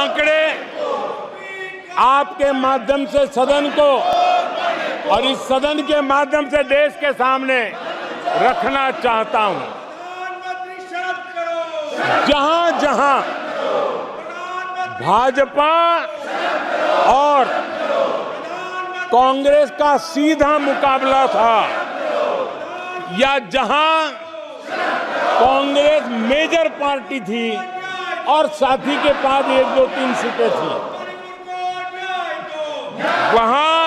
आंकड़े आपके माध्यम से सदन को और इस सदन के माध्यम से देश के सामने रखना चाहता हूं। जहां जहां भाजपा और कांग्रेस का सीधा मुकाबला था या जहां कांग्रेस मेजर पार्टी थी और साथी के पास 1, 2, 3 सीटें थी, वहां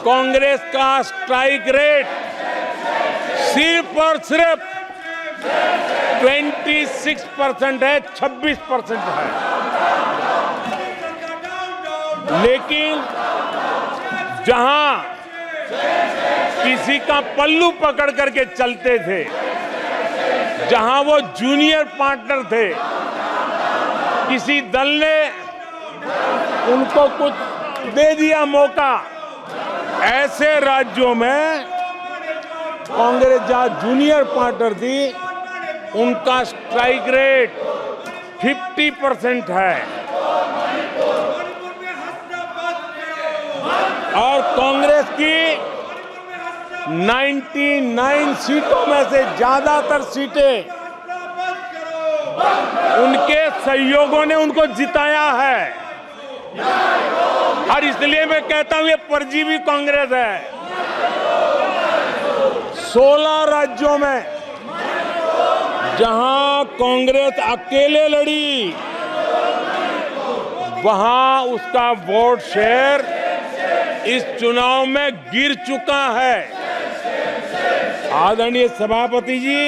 कांग्रेस का स्ट्राइक रेट सिर्फ और सिर्फ 26% है, 26% है। लेकिन जहां किसी का पल्लू पकड़ करके चलते थे, जहां वो जूनियर पार्टनर थे, किसी दल ने उनको कुछ दे दिया मौका, ऐसे राज्यों में कांग्रेस जहां जूनियर पार्टनर थी, उनका स्ट्राइक रेट 50% है और कांग्रेस की 99 सीटों में से ज्यादातर सीटें उनके सहयोगियों ने उनको जिताया है। और इसलिए मैं कहता हूं ये परजीवी कांग्रेस है। 16 राज्यों में जहां कांग्रेस अकेले लड़ी, वहां उसका वोट शेयर इस चुनाव में गिर चुका है। आदरणीय सभापति जी,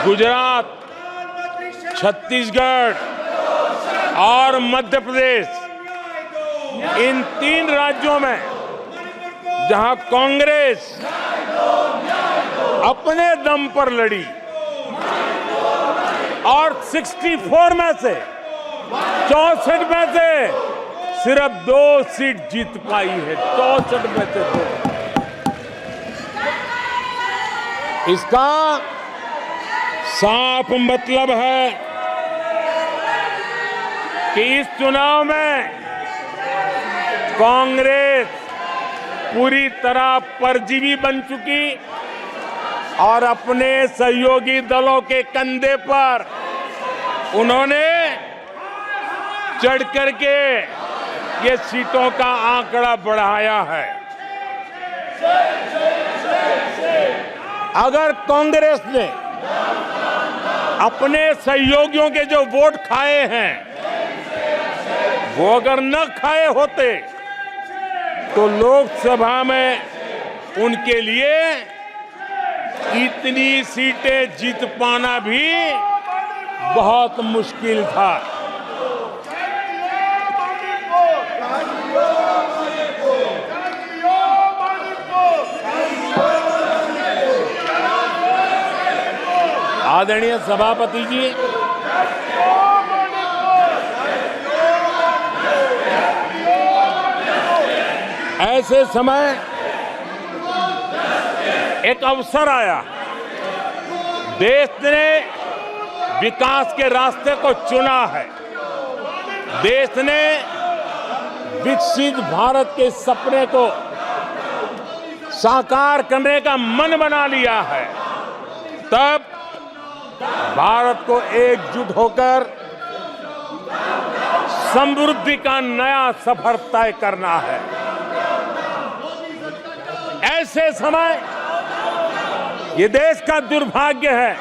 गुजरात, छत्तीसगढ़ और मध्य प्रदेश, इन 3 राज्यों में जहां कांग्रेस अपने दम पर लड़ी और 64 में से 64 में से सिर्फ 2 सीट जीत पाई है, 64 में से 2। इसका साफ मतलब है कि इस चुनाव में कांग्रेस पूरी तरह परजीवी बन चुकी और अपने सहयोगी दलों के कंधे पर उन्होंने चढ़ करके ये सीटों का आंकड़ा बढ़ाया है। अगर कांग्रेस ने अपने सहयोगियों के जो वोट खाए हैं, वो अगर न खाए होते तो लोकसभा में उनके लिए इतनी सीटें जीत पाना भी बहुत मुश्किल था। आदरणीय सभापति जी, ऐसे समय एक अवसर आया, देश ने विकास के रास्ते को चुना है, देश ने विकसित भारत के सपने को साकार करने का मन बना लिया है। तब भारत को एकजुट होकर समृद्धि का नया सफर तय करना है। ऐसे समय ये देश का दुर्भाग्य है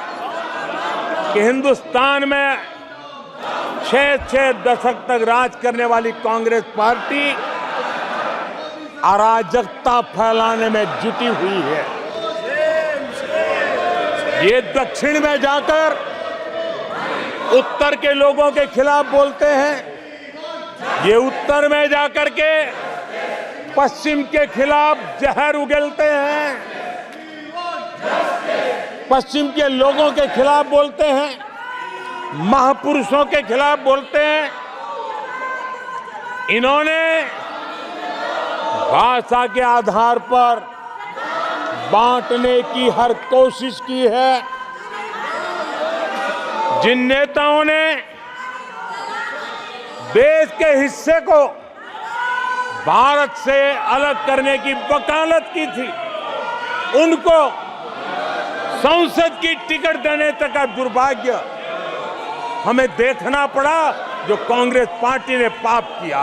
कि हिंदुस्तान में 6 दशक तक राज करने वाली कांग्रेस पार्टी अराजकता फैलाने में जुटी हुई है। ये दक्षिण में जाकर उत्तर के लोगों के खिलाफ बोलते हैं, ये उत्तर में जाकर के पश्चिम के खिलाफ जहर उगलते हैं, पश्चिम के लोगों के खिलाफ बोलते हैं, महापुरुषों के खिलाफ बोलते हैं। इन्होंने भाषा के आधार पर बांटने की हर कोशिश की है। जिन नेताओं ने देश के हिस्से को भारत से अलग करने की वकालत की थी, उनको संसद की टिकट देने तक का दुर्भाग्य हमें देखना पड़ा, जो कांग्रेस पार्टी ने पाप किया।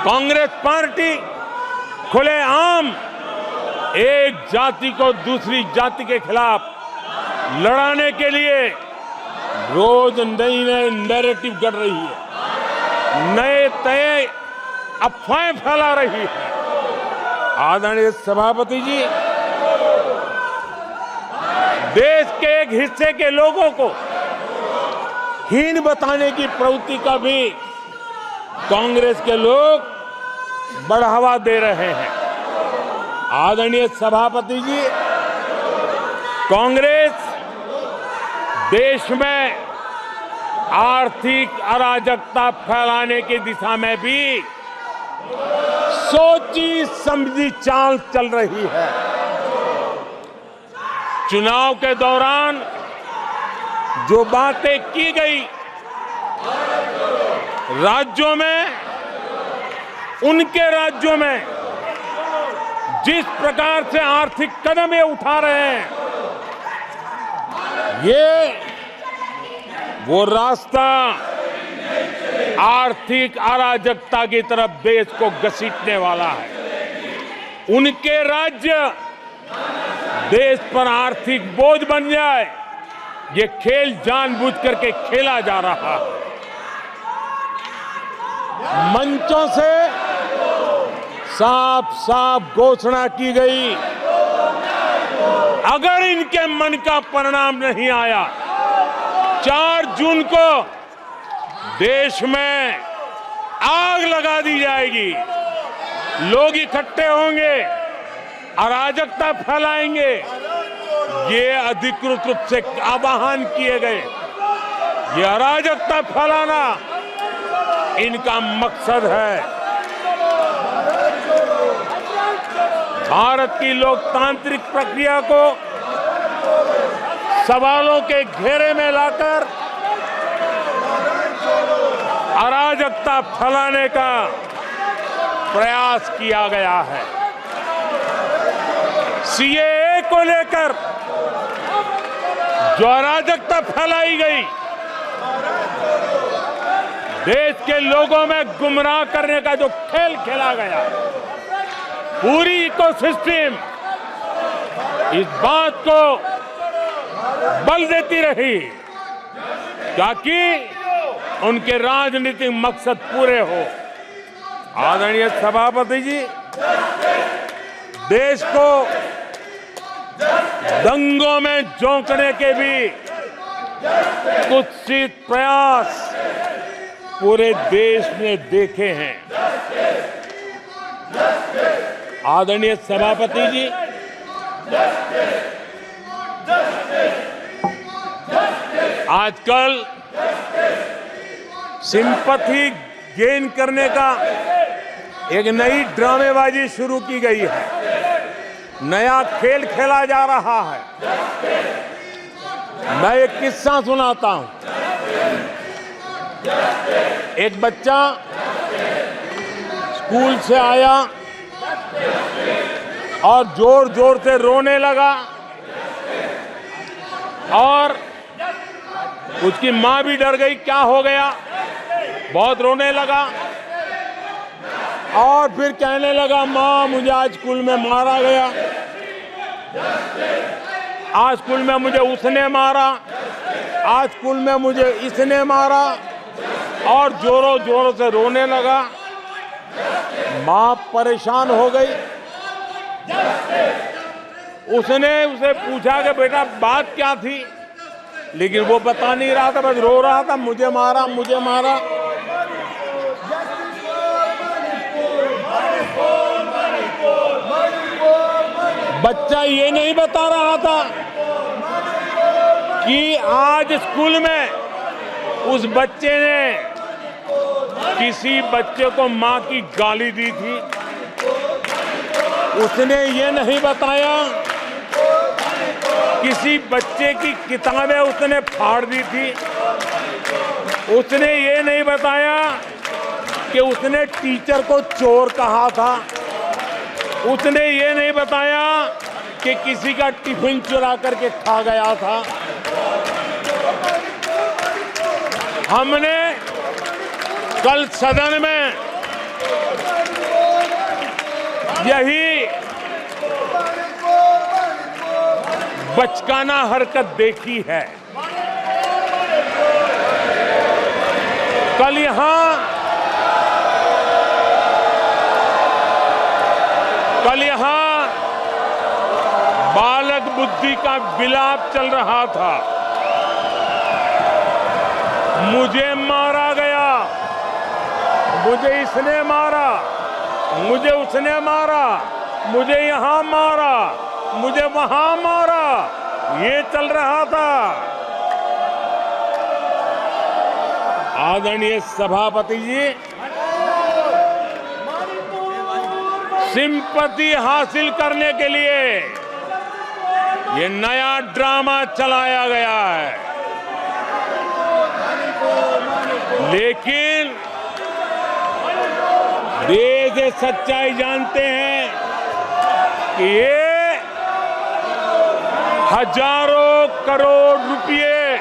कांग्रेस पार्टी खुलेआम एक जाति को दूसरी जाति के खिलाफ लड़ाने के लिए रोज नई नए नैरेटिव गढ़ रही है, नए तय अफवाहें फैला रही है। आदरणीय सभापति जी, देश के एक हिस्से के लोगों को हीन बताने की प्रवृत्ति का भी कांग्रेस के लोग बढ़ावा दे रहे हैं। आदरणीय सभापति जी, कांग्रेस देश में आर्थिक अराजकता फैलाने की दिशा में भी सोची समझी चाल चल रही है। चुनाव के दौरान जो बातें की गई, राज्यों में, उनके राज्यों में जिस प्रकार से आर्थिक कदम ये उठा रहे हैं, ये वो रास्ता आर्थिक अराजकता की तरफ देश को घसीटने वाला है। उनके राज्य देश पर आर्थिक बोझ बन जाए, ये खेल जानबूझ करके खेला जा रहा है। मंचों से साफ साफ घोषणा की गई, अगर इनके मन का परिणाम नहीं आया, 4 जून को देश में आग लगा दी जाएगी, लोग इकट्ठे होंगे, अराजकता फैलाएंगे। ये अधिकृत रूप से आह्वान किए गए, ये अराजकता फैलाना इनका मकसद है। भारत की लोकतांत्रिक प्रक्रिया को सवालों के घेरे में लाकर अराजकता फैलाने का प्रयास किया गया है। सीएए को लेकर जो अराजकता फैलाई गई, देश के लोगों में गुमराह करने का जो खेल खेला गया, पूरी इकोसिस्टम इस बात को बल देती रही ताकि उनके राजनीतिक मकसद पूरे हो। आदरणीय सभापति जी, देश को दंगों में झोंकने के भी कुत्सित प्रयास पूरे देश ने देखे हैं। आदरणीय सभापति जी, आजकल सिंपैथी गेन करने का एक नई ड्रामेबाजी शुरू की गई है, नया खेल खेला जा रहा है। मैं एक किस्सा सुनाता हूं। एक बच्चा स्कूल से आया और जोर जोर से रोने लगा और उसकी माँ भी डर गई, क्या हो गया, बहुत रोने लगा और फिर कहने लगा, माँ मुझे आज स्कूल में मारा गया, आज स्कूल में मुझे उसने मारा, आज स्कूल में मुझे इसने मारा, और जोरों जोरों से रोने लगा। माँ परेशान हो गई। उसने उसे पूछा कि बेटा बात क्या थी, लेकिन वो बता नहीं रहा था, बस रो रहा था, मुझे मारा मुझे मारा। बच्चा ये नहीं बता रहा था कि आज स्कूल में उस बच्चे ने किसी बच्चे को मां की गाली दी थी। उसने ये नहीं बताया किसी बच्चे की किताबें उसने फाड़ दी थी। उसने ये नहीं बताया कि उसने टीचर को चोर कहा था। उसने ये नहीं बताया कि किसी का टिफिन चुरा करके खा गया था। हमने कल सदन में यही बचकाना हरकत देखी है। कल यहां बालक बुद्धि का विलाप चल रहा था। मुझे मारा गया, मुझे इसने मारा, मुझे उसने मारा, मुझे यहां मारा, मुझे वहां मारा, ये चल रहा था। आदरणीय सभापति जी, सिंपैथी हासिल करने के लिए ये नया ड्रामा चलाया गया है। लेकिन देश ये सच्चाई जानते हैं कि ये हजारों करोड़ रुपए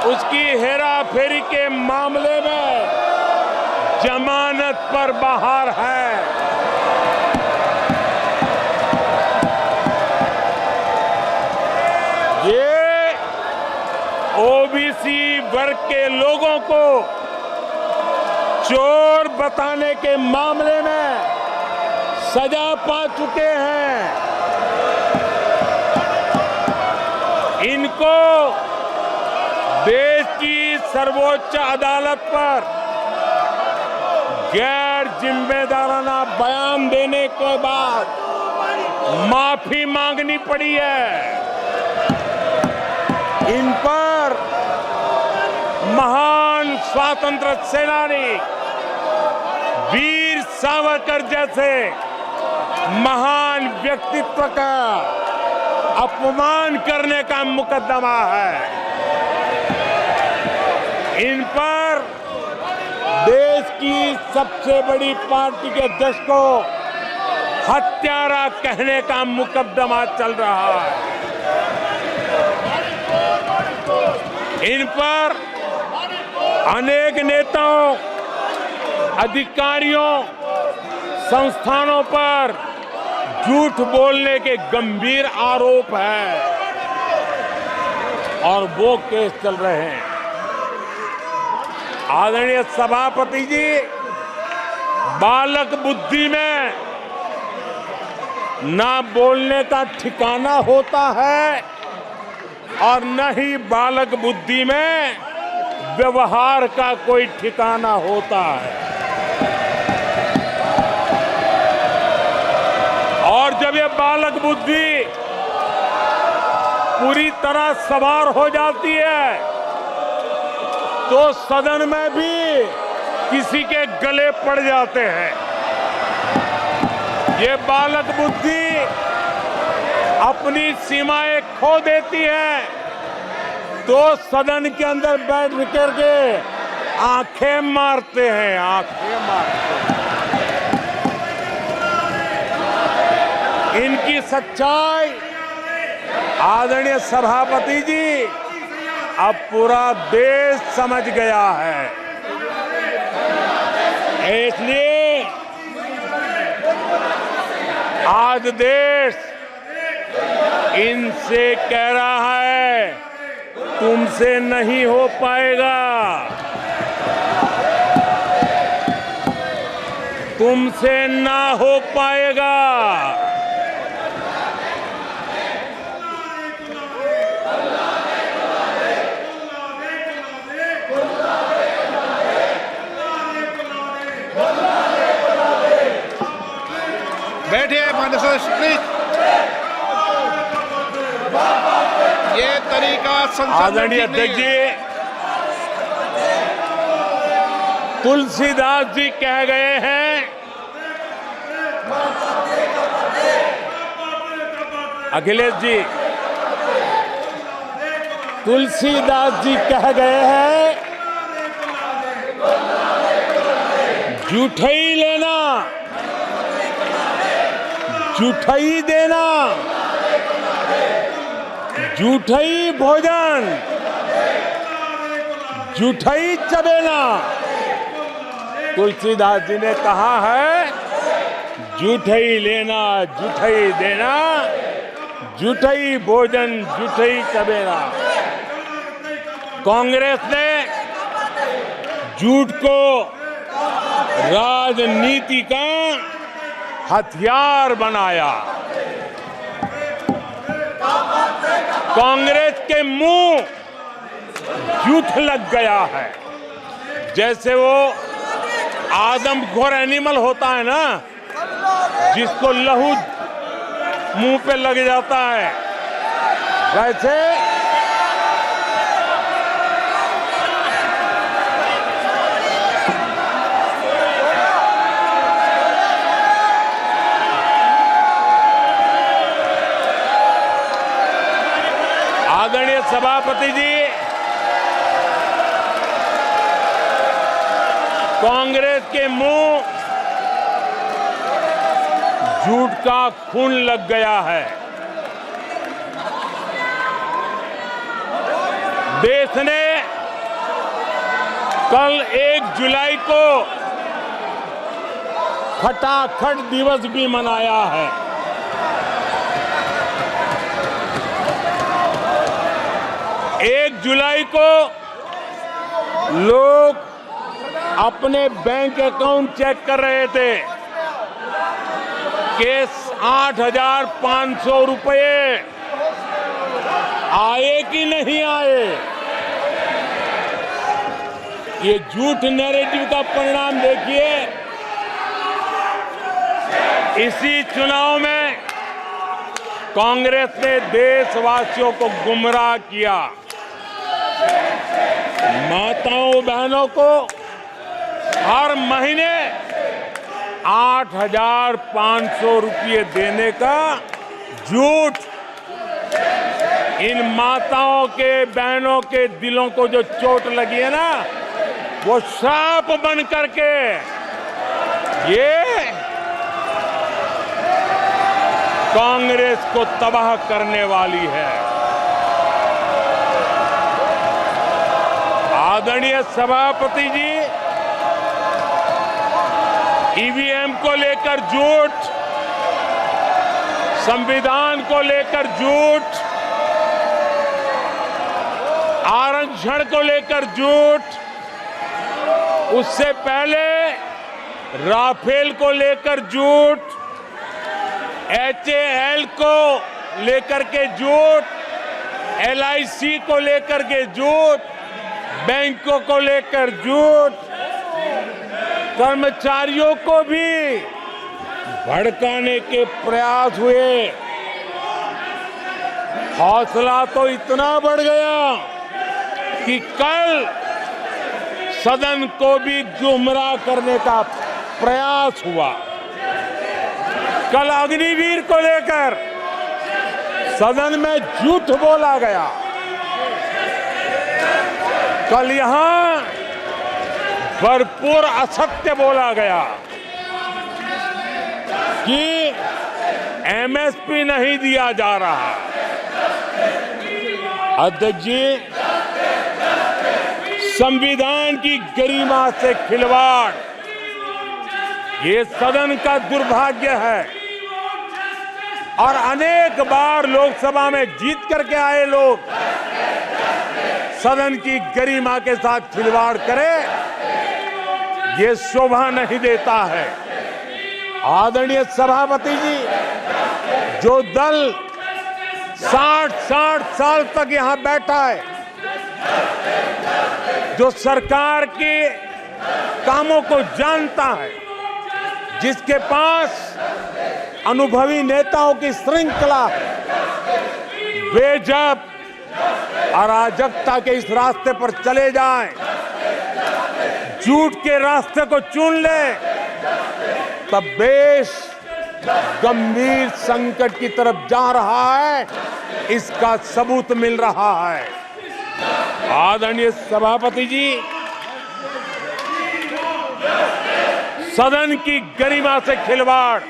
उसकी हेराफेरी के मामले में जमानत पर बाहर है। ये ओबीसी वर्ग के लोगों को चोर बताने के मामले में सजा पा चुके हैं। इनको देश की सर्वोच्च अदालत पर गैर जिम्मेदाराना बयान देने के बाद माफी मांगनी पड़ी है। इन पर महान स्वातंत्र सेनानी वीर सावरकर जैसे महान व्यक्तित्व का अपमान करने का मुकदमा है। इन पर देश की सबसे बड़ी पार्टी के अध्यक्ष को हत्यारा कहने का मुकदमा चल रहा है। इन पर अनेक नेताओं, अधिकारियों, संस्थानों पर झूठ बोलने के गंभीर आरोप है और वो केस चल रहे हैं। आदरणीय सभापति जी, बालक बुद्धि में ना बोलने का ठिकाना होता है और न ही बालक बुद्धि में व्यवहार का कोई ठिकाना होता है। और जब ये बालक बुद्धि पूरी तरह सवार हो जाती है तो सदन में भी किसी के गले पड़ जाते हैं। ये बालक बुद्धि अपनी सीमाएं खो देती है तो सदन के अंदर बैठ करके आंखें मारते हैं, आंखें मारते हैं। इनकी सच्चाई आदरणीय सभापति जी अब पूरा देश समझ गया है। इसलिए आज देश इनसे कह रहा है तुमसे नहीं हो पाएगा, तुमसे ना हो पाएगा। बैठिए माननीय सदस्य प्लीज। ये तरीका संसद आदरणीय अध्यक्ष जी, तुलसीदास जी कह गए हैं, अखिलेश जी तुलसीदास जी कह गए हैं, जूठई लेना, जूठई देना, जूठई भोजन, जूठई चबेना। तुलसीदास जी ने कहा है, जूठई लेना, जूठई देना, जूठई भोजन, जूठई चबेना। कांग्रेस ने झूठ को राजनीति का हथियार बनाया। कांग्रेस के मुंह झूठ लग गया है। जैसे वो आदमखोर एनिमल होता है ना, जिसको लहू मुंह पे लग जाता है, वैसे आदरणीय सभापति जी, कांग्रेस के मुंह झूठ का खून लग गया है। देश ने कल 1 जुलाई को खटाखट दिवस भी मनाया है। एक जुलाई को लोग अपने बैंक अकाउंट चेक कर रहे थे कि 8,500 रुपये आए कि नहीं आए। ये झूठ नैरेटिव का परिणाम देखिए। इसी चुनाव में कांग्रेस ने देशवासियों को गुमराह किया। माताओं बहनों को हर महीने 8,500 रुपये देने का झूठ। इन माताओं के बहनों के दिलों को जो चोट लगी है ना, वो श्राप बन करके ये कांग्रेस को तबाह करने वाली है। आदरणीय सभापति जी, ईवीएम को लेकर झूठ, संविधान को लेकर झूठ, आरक्षण को लेकर झूठ, उससे पहले राफेल को लेकर झूठ, HAL को लेकर के झूठ, LIC को लेकर के झूठ, बैंकों को लेकर झूठ, कर्मचारियों को भी भड़काने के प्रयास हुए। हौसला तो इतना बढ़ गया कि कल सदन को भी गुमराह करने का प्रयास हुआ। कल अग्निवीर को लेकर सदन में झूठ बोला गया। कल यहां भरपूर असत्य बोला गया कि MSP नहीं दिया जा रहा। अध्यक्ष जी, संविधान की गरिमा से खिलवाड़ ये सदन का दुर्भाग्य है। और अनेक बार लोकसभा में जीत करके आए लोग सदन की गरिमा के साथ खिलवाड़ करें, ये शोभा नहीं देता है। आदरणीय सभापति जी, जो दल 60 साल तक यहां बैठा है, जो सरकार के कामों को जानता है, जिसके पास अनुभवी नेताओं की श्रृंखला है, वे जब अराजकता के इस रास्ते पर चले जाएं, झूठ के रास्ते को चुन ले, तब देश गंभीर संकट की तरफ जा रहा है। इसका सबूत मिल रहा है। आदरणीय सभापति जी, सदन की गरिमा से खिलवाड़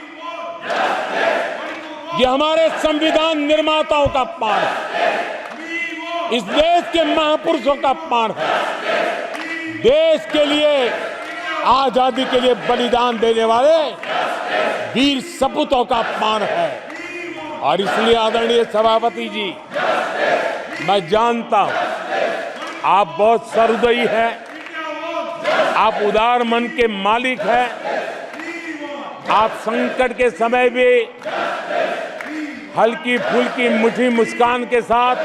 ये हमारे संविधान निर्माताओं का अपमान है, इस देश के महापुरुषों का अपमान है, देश के लिए आजादी के लिए बलिदान देने वाले वीर सपूतों का अपमान है। और इसलिए आदरणीय सभापति जी, मैं जानता हूं आप बहुत सहृदयी हैं, आप उदार मन के मालिक हैं, आप संकट के समय भी हल्की फुल्की मीठी मुस्कान के साथ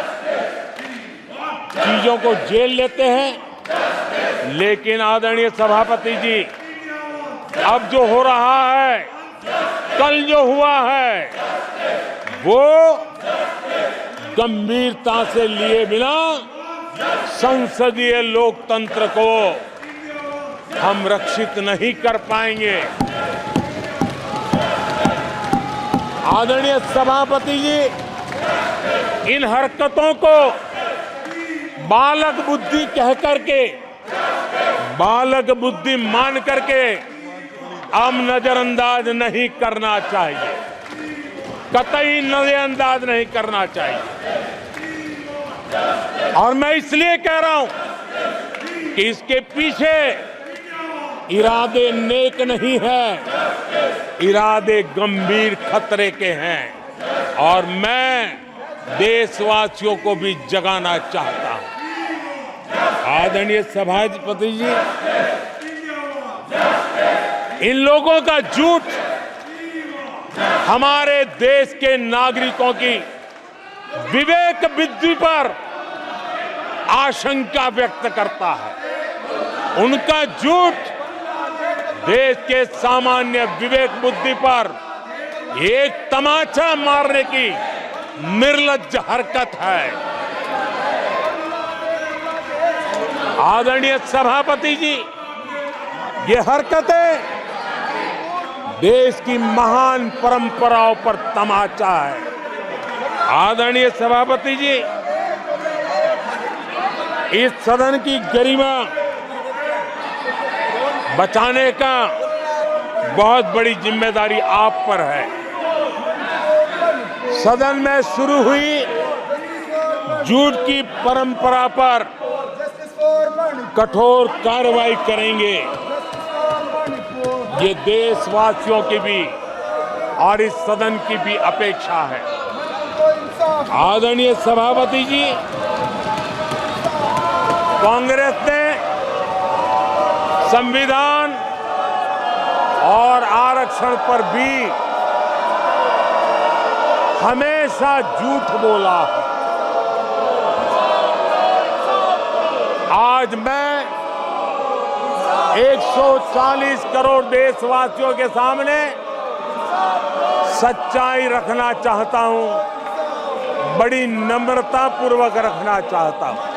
चीजों को झेल लेते हैं। लेकिन आदरणीय सभापति जी, अब जो हो रहा है, कल जो हुआ है, वो गंभीरता से लिए बिना संसदीय लोकतंत्र को हम रक्षित नहीं कर पाएंगे। आदरणीय सभापति जी, इन हरकतों को बालक बुद्धि कह करके, बालक बुद्धि मान करके हम नजरअंदाज नहीं करना चाहिए, कतई नजरअंदाज नहीं करना चाहिए। और मैं इसलिए कह रहा हूं कि इसके पीछे इरादे नेक नहीं है, इरादे गंभीर खतरे के हैं। और मैं देशवासियों को भी जगाना चाहता हूं। आदरणीय सभापति जी, इन लोगों का झूठ हमारे देश के नागरिकों की विवेक बुद्धि पर आशंका व्यक्त करता है। उनका झूठ देश के सामान्य विवेक बुद्धि पर एक तमाचा मारने की निर्लज्ज हरकत है। आदरणीय सभापति जी, ये हरकतें देश की महान परंपराओं पर तमाचा है। आदरणीय सभापति जी, इस सदन की गरिमा बचाने का बहुत बड़ी जिम्मेदारी आप पर है। सदन में शुरू हुई झूठ की परंपरा पर कठोर कार्रवाई करेंगे, ये देशवासियों की भी और इस सदन की भी अपेक्षा है। आदरणीय सभापति जी, कांग्रेस ने संविधान और आरक्षण पर भी हमेशा झूठ बोला है। आज मैं 140 करोड़ देशवासियों के सामने सच्चाई रखना चाहता हूं, बड़ी नम्रता पूर्वक रखना चाहता हूं।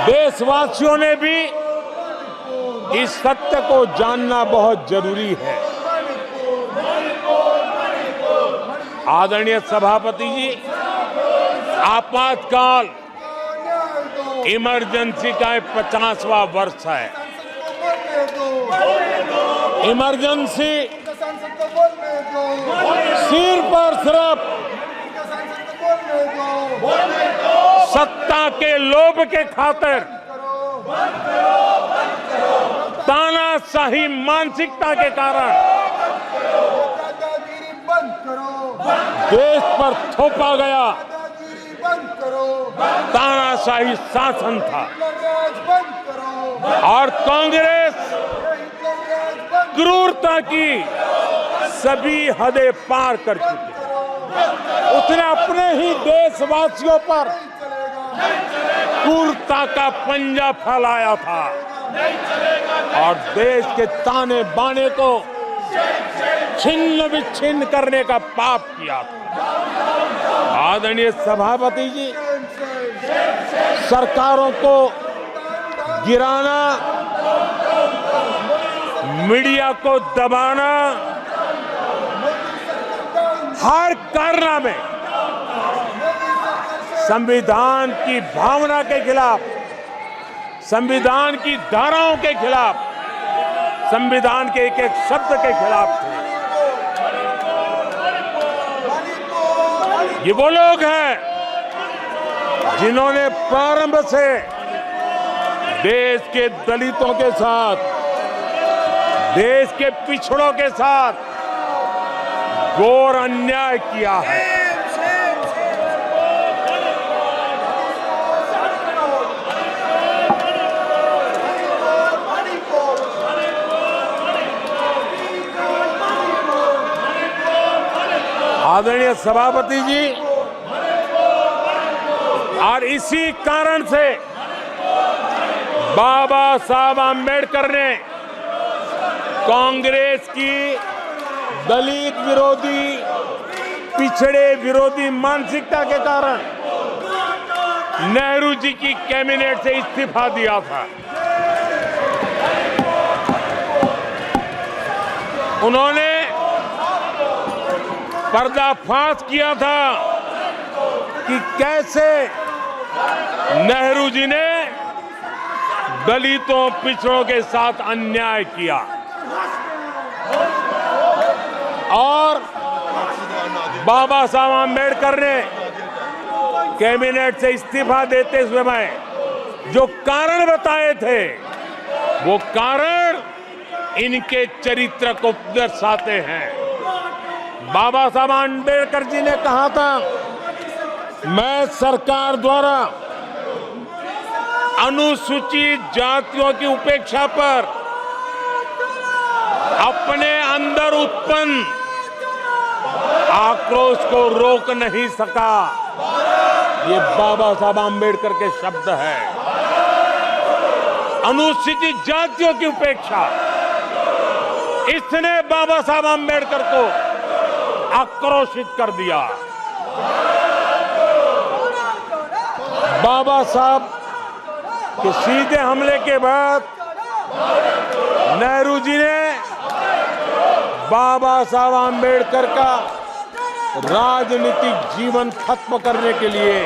देशवासियों ने भी इस सत्य को जानना बहुत जरूरी है। आदरणीय सभापति जी, आपातकाल इमरजेंसी का 50वां वर्ष है। इमरजेंसी सिर पर सिर्फ सत्ता के लोभ के खातिर, तानाशाही मानसिकता के कारण देश पर थोपा गया तानाशाही शासन था। और कांग्रेस क्रूरता की सभी हदें पार कर चुकी है। उसने अपने ही देशवासियों पर क्रूरता का पंजा फैलाया था और देश के ताने बाने को छिन्न विच्छिन्न करने का पाप किया था। आदरणीय सभापति जी, सरकारों को गिराना, मीडिया को दबाना, हर कारनामे संविधान की भावना के खिलाफ, संविधान की धाराओं के खिलाफ, संविधान के एक एक शब्द के खिलाफ थे। ये वो लोग हैं जिन्होंने प्रारंभ से देश के दलितों के साथ, देश के पिछड़ों के साथ घोर अन्याय किया है। आदरणीय सभापति जी, और इसी कारण से बाबा साहब आम्बेडकर ने कांग्रेस की दलित विरोधी, पिछड़े विरोधी मानसिकता के कारण नेहरू जी की कैबिनेट से इस्तीफा दिया था। उन्होंने पर्दाफाश किया था कि कैसे नेहरू जी ने दलितों, पिछड़ों के साथ अन्याय किया और बाबा साहब आम्बेडकर ने कैबिनेट से इस्तीफा देते समय जो कारण बताए थे, वो कारण इनके चरित्र को दर्शाते हैं। बाबा साहब आम्बेडकर जी ने कहा था, मैं सरकार द्वारा अनुसूचित जातियों की उपेक्षा पर अपने अंदर उत्पन्न आक्रोश को रोक नहीं सका। ये बाबा साहब आम्बेडकर के शब्द हैं। अनुसूचित जातियों की उपेक्षा, इसने बाबा साहब आम्बेडकर को आक्रोशित कर दिया। बाबा साहब के सीधे हमले के बाद नेहरू जी ने बाबा साहब आम्बेडकर का राजनीतिक जीवन खत्म करने के लिए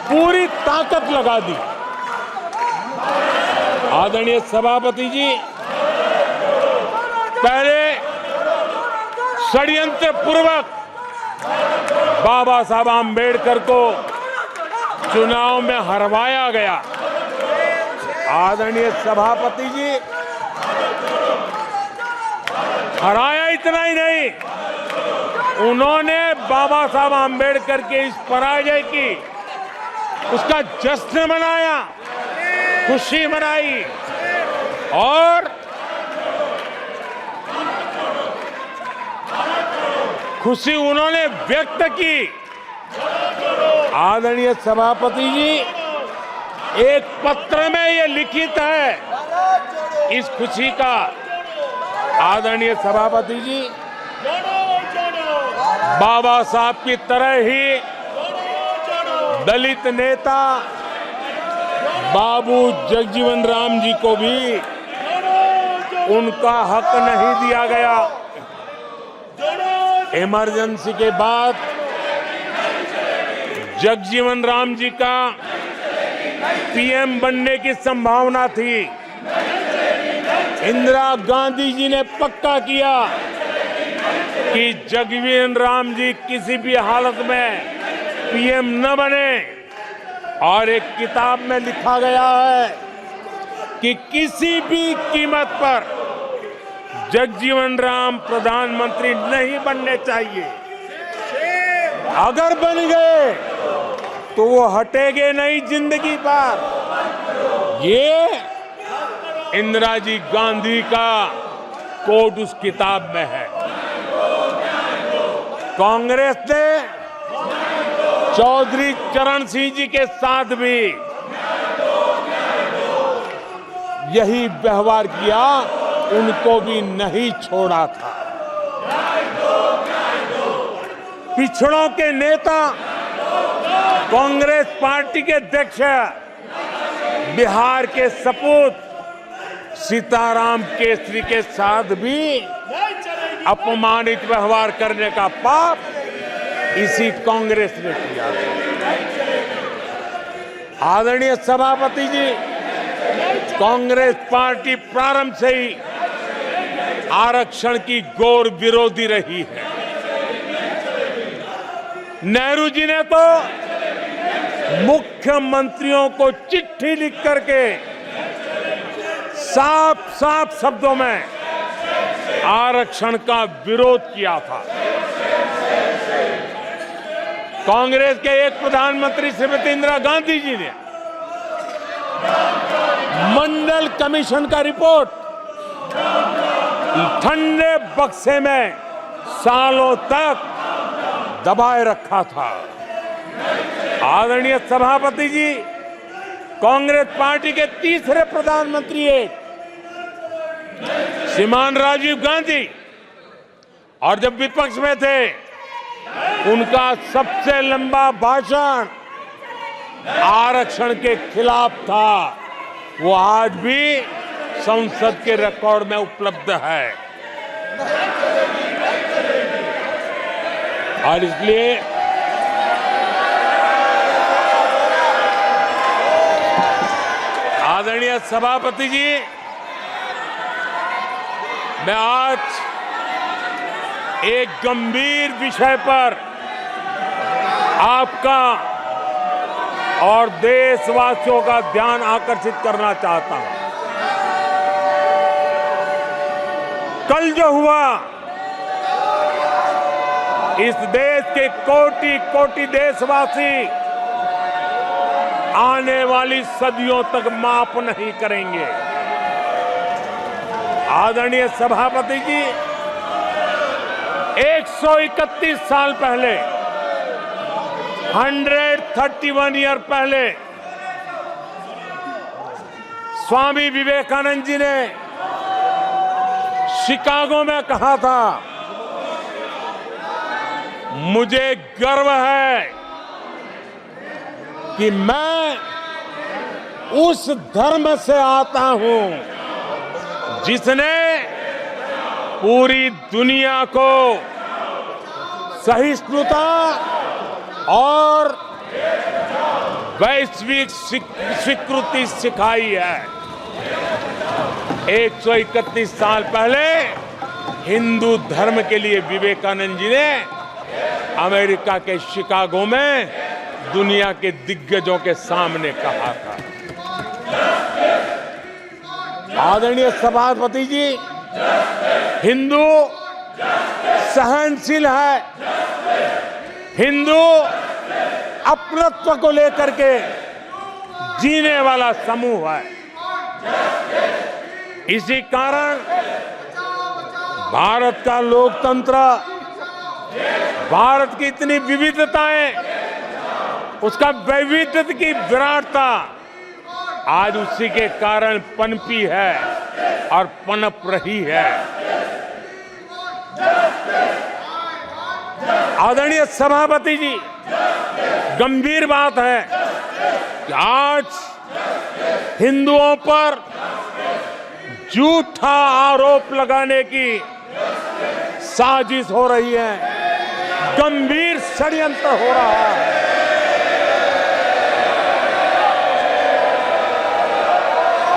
पूरी ताकत लगा दी। आदरणीय सभापति जी, पहले षड्यंत्र पूर्वक बाबा साहब आम्बेडकर को चुनाव में हरवाया गया। आदरणीय सभापति जी, हराया इतना ही नहीं, उन्होंने बाबा साहब आम्बेडकर के इस पराजय की, उसका जश्न मनाया, खुशी मनाई और खुशी उन्होंने व्यक्त की। आदरणीय सभापति जी, एक पत्र में ये लिखित है इस खुशी का। आदरणीय सभापति जी, बाबा साहब की तरह ही दलित नेता बाबू जगजीवन राम जी को भी उनका हक नहीं दिया गया। इमरजेंसी के बाद जगजीवन राम जी का पीएम बनने की संभावना थी। इंदिरा गांधी जी ने पक्का किया कि जगजीवन राम जी किसी भी हालत में पीएम न बने, और एक किताब में लिखा गया है कि किसी भी कीमत पर जगजीवन राम प्रधानमंत्री नहीं बनने चाहिए। अगर बन गए तो वो हटेंगे नहीं जिंदगी पर। ये इंदिरा जी गांधी का कोट उस किताब में है। कांग्रेस ने चौधरी चरण सिंह जी के साथ भी यही व्यवहार किया, उनको भी नहीं छोड़ा था। पिछड़ों के नेता, कांग्रेस पार्टी के अध्यक्ष बिहार के सपूत सीताराम केसरी के साथ भी अपमानित व्यवहार करने का पाप इसी कांग्रेस ने किया। आदरणीय सभापति जी, कांग्रेस पार्टी प्रारंभ से ही आरक्षण की घोर विरोधी रही है। नेहरू जी ने तो मुख्यमंत्रियों को चिट्ठी लिख करके साफ साफ शब्दों में आरक्षण का विरोध किया था। कांग्रेस के एक प्रधानमंत्री श्रीमती इंदिरा गांधी जी ने मंडल कमीशन का रिपोर्ट ठंडे बक्से में सालों तक दबाए रखा था। आदरणीय सभापति जी, कांग्रेस पार्टी के तीसरे प्रधानमंत्री श्रीमान राजीव गांधी, और जब विपक्ष में थे उनका सबसे लंबा भाषण आरक्षण के खिलाफ था। वो आज भी संसद के रिकॉर्ड में उपलब्ध है। और इसलिए आदरणीय सभापति जी, मैं आज एक गंभीर विषय पर आपका और देशवासियों का ध्यान आकर्षित करना चाहता हूं। कल जो हुआ, इस देश के कोटि कोटि देशवासी आने वाली सदियों तक माफ नहीं करेंगे। आदरणीय सभापति जी, 131 साल पहले, 131 ईयर पहले स्वामी विवेकानंद जी ने शिकागो में कहा था, मुझे गर्व है कि मैं उस धर्म से आता हूं जिसने पूरी दुनिया को सहिष्णुता और वैश्विक स्वीकृति सिखाई है। 131 साल पहले हिंदू धर्म के लिए विवेकानंद जी ने अमेरिका के शिकागो में दुनिया के दिग्गजों के सामने कहा था। आदरणीय सभापति जी, हिंदू सहनशील है, हिंदू अपनत्व को लेकर के जीने वाला समूह है। इसी कारण भारत का लोकतंत्र, भारत की इतनी विविधताएं, उसका वैविध्य की विराटता आज उसी के कारण पनपी है और पनप रही है। आदरणीय सभापति जी, गंभीर बात है कि आज हिंदुओं पर झूठा आरोप लगाने की साजिश हो रही है, गंभीर षड्यंत्र हो रहा है।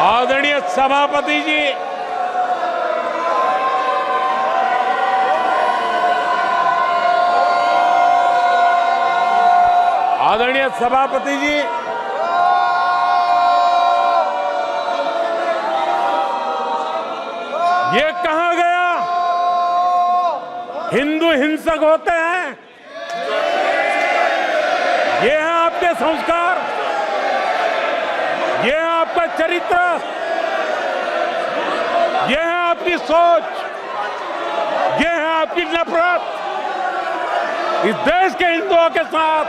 आदरणीय सभापति जी, आदरणीय सभापति जी, ये कहा गया हिंदू हिंसक होते हैं? ये है आपके संस्कार, ये है आपका चरित्र, ये है आपकी सोच, ये है आपकी नफरत इस देश के हिंदुओं के साथ।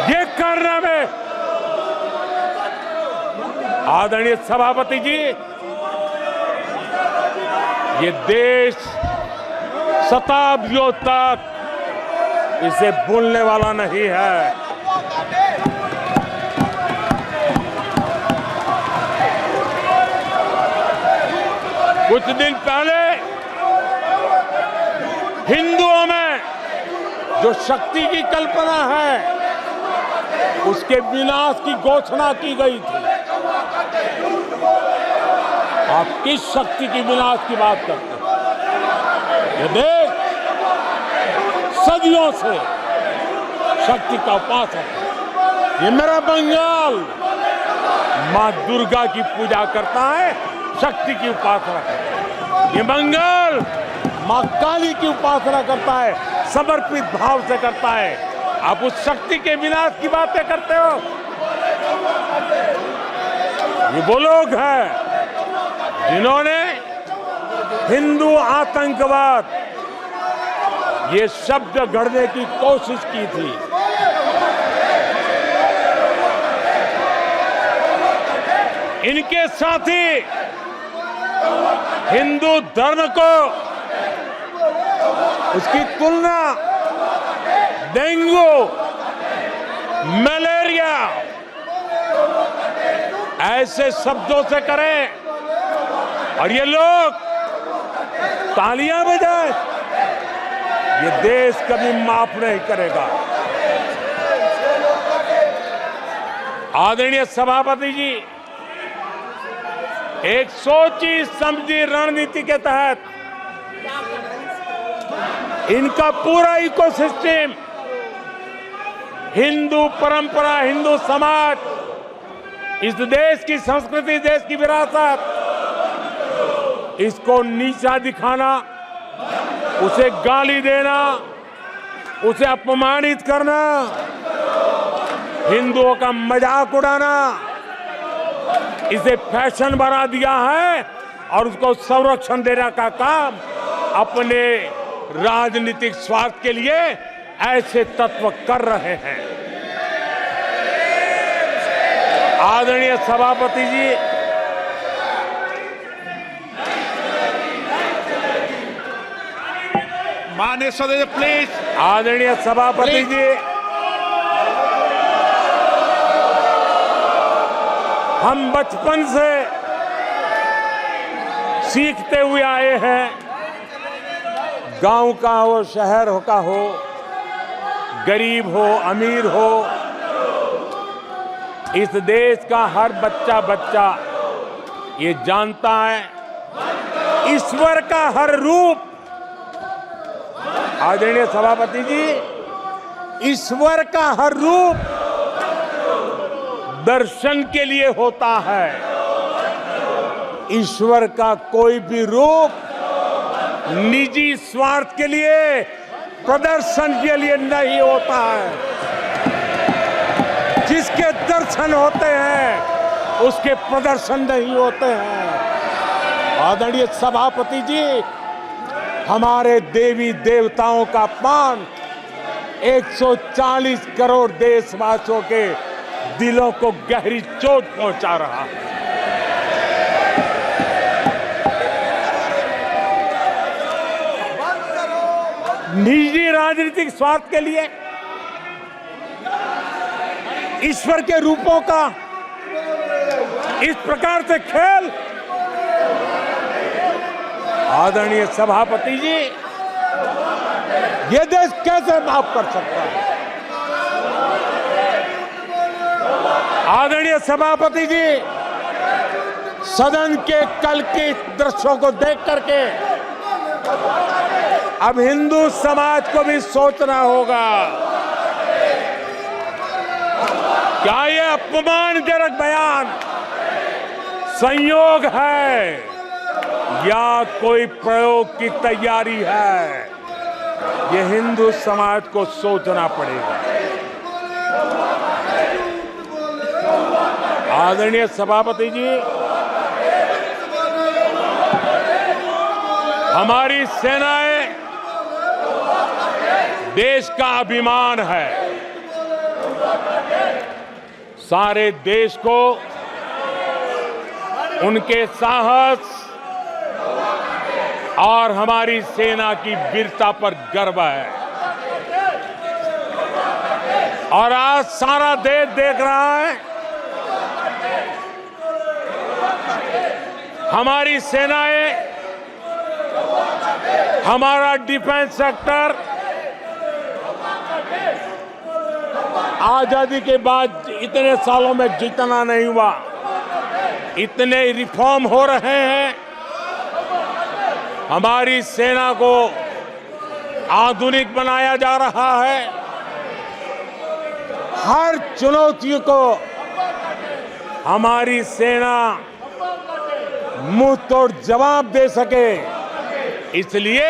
ये करने में आदरणीय सभापति जी, ये देश शताब्दियों तक इसे भूलने वाला नहीं है। कुछ दिन पहले हिंदुओं में जो शक्ति की कल्पना है, उसके विनाश की घोषणा की गई थी। आप किस शक्ति की विनाश की बात करते हैं? ये देश सदियों से शक्ति का उपासक है। ये मेरा बंगाल मां दुर्गा की पूजा करता है, शक्ति की उपासना करता है। ये बंगाल मां काली की उपासना करता है, समर्पित भाव से करता है। आप उस शक्ति के विनाश की बातें करते हो। ये वो लोग हैं जिन्होंने हिंदू आतंकवाद ये शब्द गढ़ने की कोशिश की थी। इनके साथी हिंदू धर्म को उसकी तुलना डेंगू, मलेरिया ऐसे शब्दों से करें और ये लोग तालियां बजाएं, ये देश कभी माफ नहीं करेगा। आदरणीय सभापति जी, एक सोची समझी रणनीति के तहत इनका पूरा इकोसिस्टम, हिंदू परंपरा, हिंदू समाज, इस देश की संस्कृति, देश की विरासत, इसको नीचा दिखाना, उसे गाली देना, उसे अपमानित करना, हिंदुओं का मजाक उड़ाना, इसे फैशन बना दिया है और उसको संरक्षण देने का काम अपने राजनीतिक स्वार्थ के लिए ऐसे तत्व कर रहे हैं। आदरणीय सभापति जी, माननीय सदस्य प्लीज। आदरणीय सभापति जी, हम बचपन से सीखते हुए आए हैं, गांव का हो, शहर का हो, गरीब हो, अमीर हो, इस देश का हर बच्चा ये जानता है ईश्वर का हर रूप, आदरणीय सभापति जी, ईश्वर का हर रूप दर्शन के लिए होता है। ईश्वर का कोई भी रूप निजी स्वार्थ के लिए, प्रदर्शन के लिए नहीं होता है। जिसके दर्शन होते हैं उसके प्रदर्शन नहीं होते हैं। आदरणीय सभापति जी, हमारे देवी देवताओं का अपमान 140 करोड़ देशवासियों के दिलों को गहरी चोट पहुंचा रहा है। निजी राजनीतिक स्वार्थ के लिए ईश्वर के रूपों का इस प्रकार से खेल, आदरणीय सभापति जी, ये देश कैसे माफ कर सकता है? आदरणीय सभापति जी, सदन के कल के दृश्यों को देख करके अब हिंदू समाज को भी सोचना होगा, क्या ये अपमानजनक बयान संयोग है या कोई प्रयोग की तैयारी है? ये हिंदू समाज को सोचना पड़ेगा। आदरणीय सभापति जी, हमारी सेनाएं देश का अभिमान है। सारे देश को उनके साहस और हमारी सेना की वीरता पर गर्व है। और आज सारा देश देख रहा है हमारी सेनाएं, हमारा डिफेंस सेक्टर आजादी के बाद इतने सालों में जितना नहीं हुआ, इतने रिफॉर्म हो रहे हैं। हमारी सेना को आधुनिक बनाया जा रहा है। हर चुनौती को हमारी सेना मुंह तोड़ जवाब दे सके, इसलिए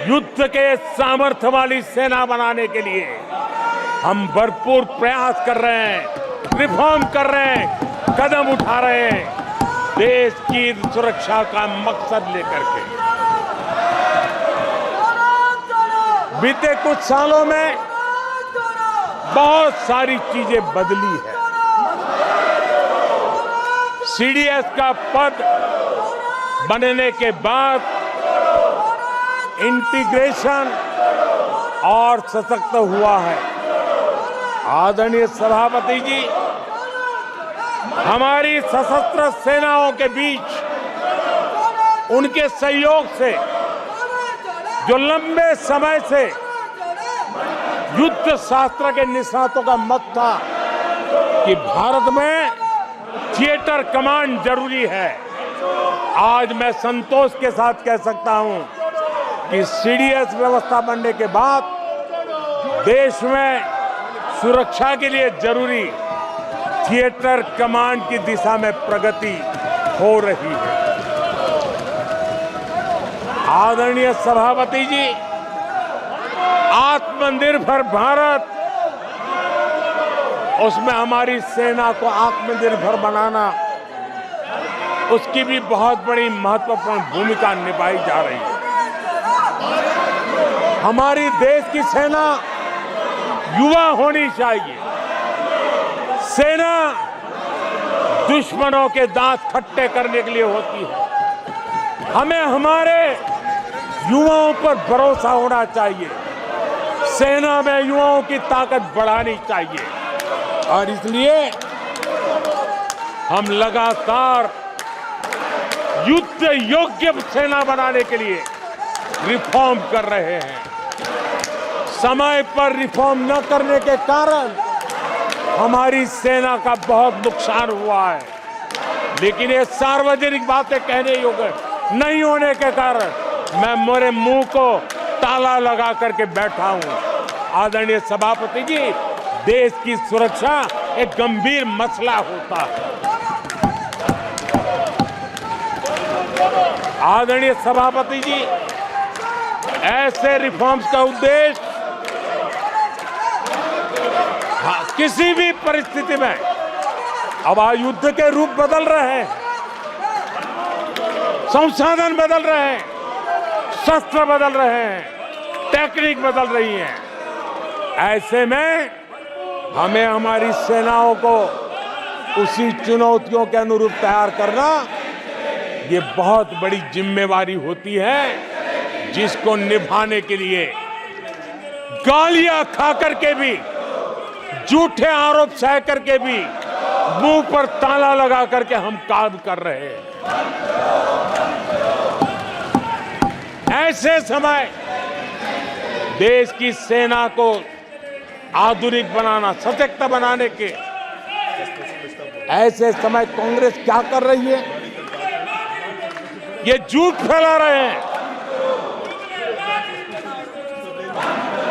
युद्ध के सामर्थ्य वाली सेना बनाने के लिए हम भरपूर प्रयास कर रहे हैं, रिफॉर्म कर रहे हैं, कदम उठा रहे हैं, देश की सुरक्षा का मकसद लेकर के। बीते कुछ सालों में बहुत सारी चीजें बदली है। सीडीएस का पद बनने के बाद इंटीग्रेशन और सशक्त हुआ है। आदरणीय सभापति जी, हमारी सशस्त्र सेनाओं के बीच उनके सहयोग से जो लंबे समय से युद्ध शास्त्र के निष्णातों का मत था कि भारत में थिएटर कमांड जरूरी है, आज मैं संतोष के साथ कह सकता हूं कि सीडीएस व्यवस्था बनने के बाद देश में सुरक्षा के लिए जरूरी थिएटर कमांड की दिशा में प्रगति हो रही है। आदरणीय सभापति जी, आत्मनिर्भर भारत, उसमें हमारी सेना को आत्मनिर्भर बनाना, उसकी भी बहुत बड़ी महत्वपूर्ण भूमिका निभाई जा रही है। हमारी देश की सेना युवा होनी चाहिए। सेना दुश्मनों के दांत खट्टे करने के लिए होती है। हमें हमारे युवाओं पर भरोसा होना चाहिए। सेना में युवाओं की ताकत बढ़ानी चाहिए और इसलिए हम लगातार युद्ध योग्य सेना बनाने के लिए रिफॉर्म कर रहे हैं। समय पर रिफॉर्म न करने के कारण हमारी सेना का बहुत नुकसान हुआ है, लेकिन ये सार्वजनिक बातें कहने योग्य नहीं होने के कारण मैं मेरे मुंह को ताला लगा करके बैठा हूं। आदरणीय सभापति जी, देश की सुरक्षा एक गंभीर मसला होता है। आदरणीय सभापति जी, ऐसे रिफॉर्म्स का उद्देश्य किसी भी परिस्थिति में, अब युद्ध के रूप बदल रहे हैं, संसाधन बदल रहे हैं, शस्त्र बदल रहे हैं, टेक्निक बदल रही है। ऐसे में हमें हमारी सेनाओं को उसी चुनौतियों के अनुरूप तैयार करना, ये बहुत बड़ी जिम्मेवारी होती है, जिसको निभाने के लिए गालियां खा करके भी, झूठे आरोप सह करके भी, मुंह पर ताला लगा करके हम काम कर रहे हैं। ऐसे समय देश की सेना को आधुनिक बनाना, सशक्त बनाने के ऐसे समय कांग्रेस क्या कर रही है? ये झूठ फैला रहे हैं।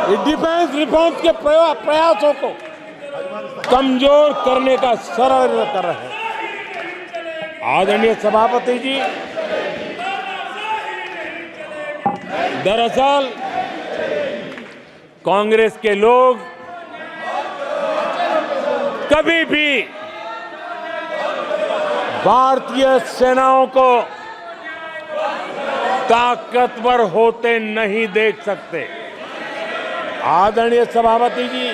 ये डिफेंस रिफॉर्म्स के प्रयासों को कमजोर करने का षड्यंत्र कर रहे हैं। आदरणीय सभापति जी, दरअसल कांग्रेस के लोग कभी भी भारतीय सेनाओं को ताकतवर होते नहीं देख सकते। आदरणीय सभापति जी,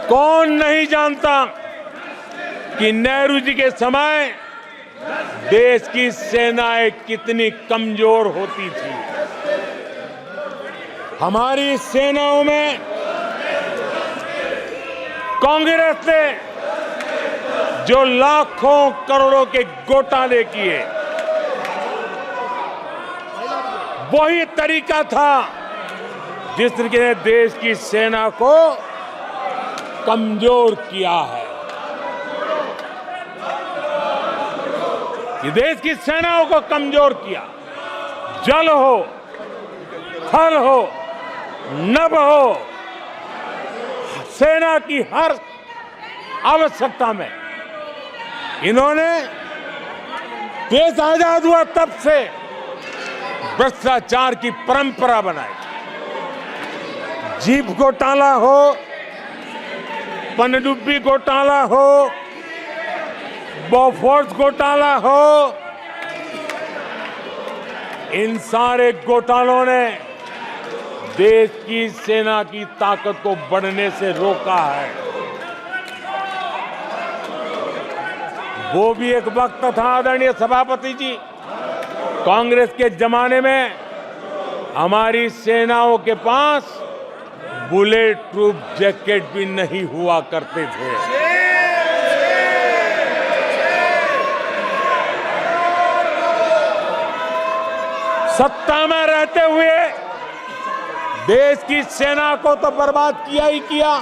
कौन नहीं जानता कि नेहरू जी के समय देश की सेनाएं कितनी कमजोर होती थी। हमारी सेनाओं में कांग्रेस ने जो लाखों करोड़ों के घोटाले किए, वही तरीका था जिसने देश की सेना को कमजोर किया है। ये देश की सेनाओं को कमजोर किया। जल हो, थल हो, नभ हो, सेना की हर आवश्यकता में इन्होंने देश आजाद हुआ तब से भ्रष्टाचार की परंपरा बनाई। जीप घोटाला हो, पनडुब्बी घोटाला हो, बोफोर्स घोटाला हो, इन सारे घोटालों ने देश की सेना की ताकत को बढ़ने से रोका है। वो भी एक वक्त था आदरणीय सभापति जी, कांग्रेस के जमाने में हमारी सेनाओं के पास बुलेट प्रूफ जैकेट भी नहीं हुआ करते थे। सत्ता में रहते हुए देश की सेना को तो बर्बाद किया ही किया,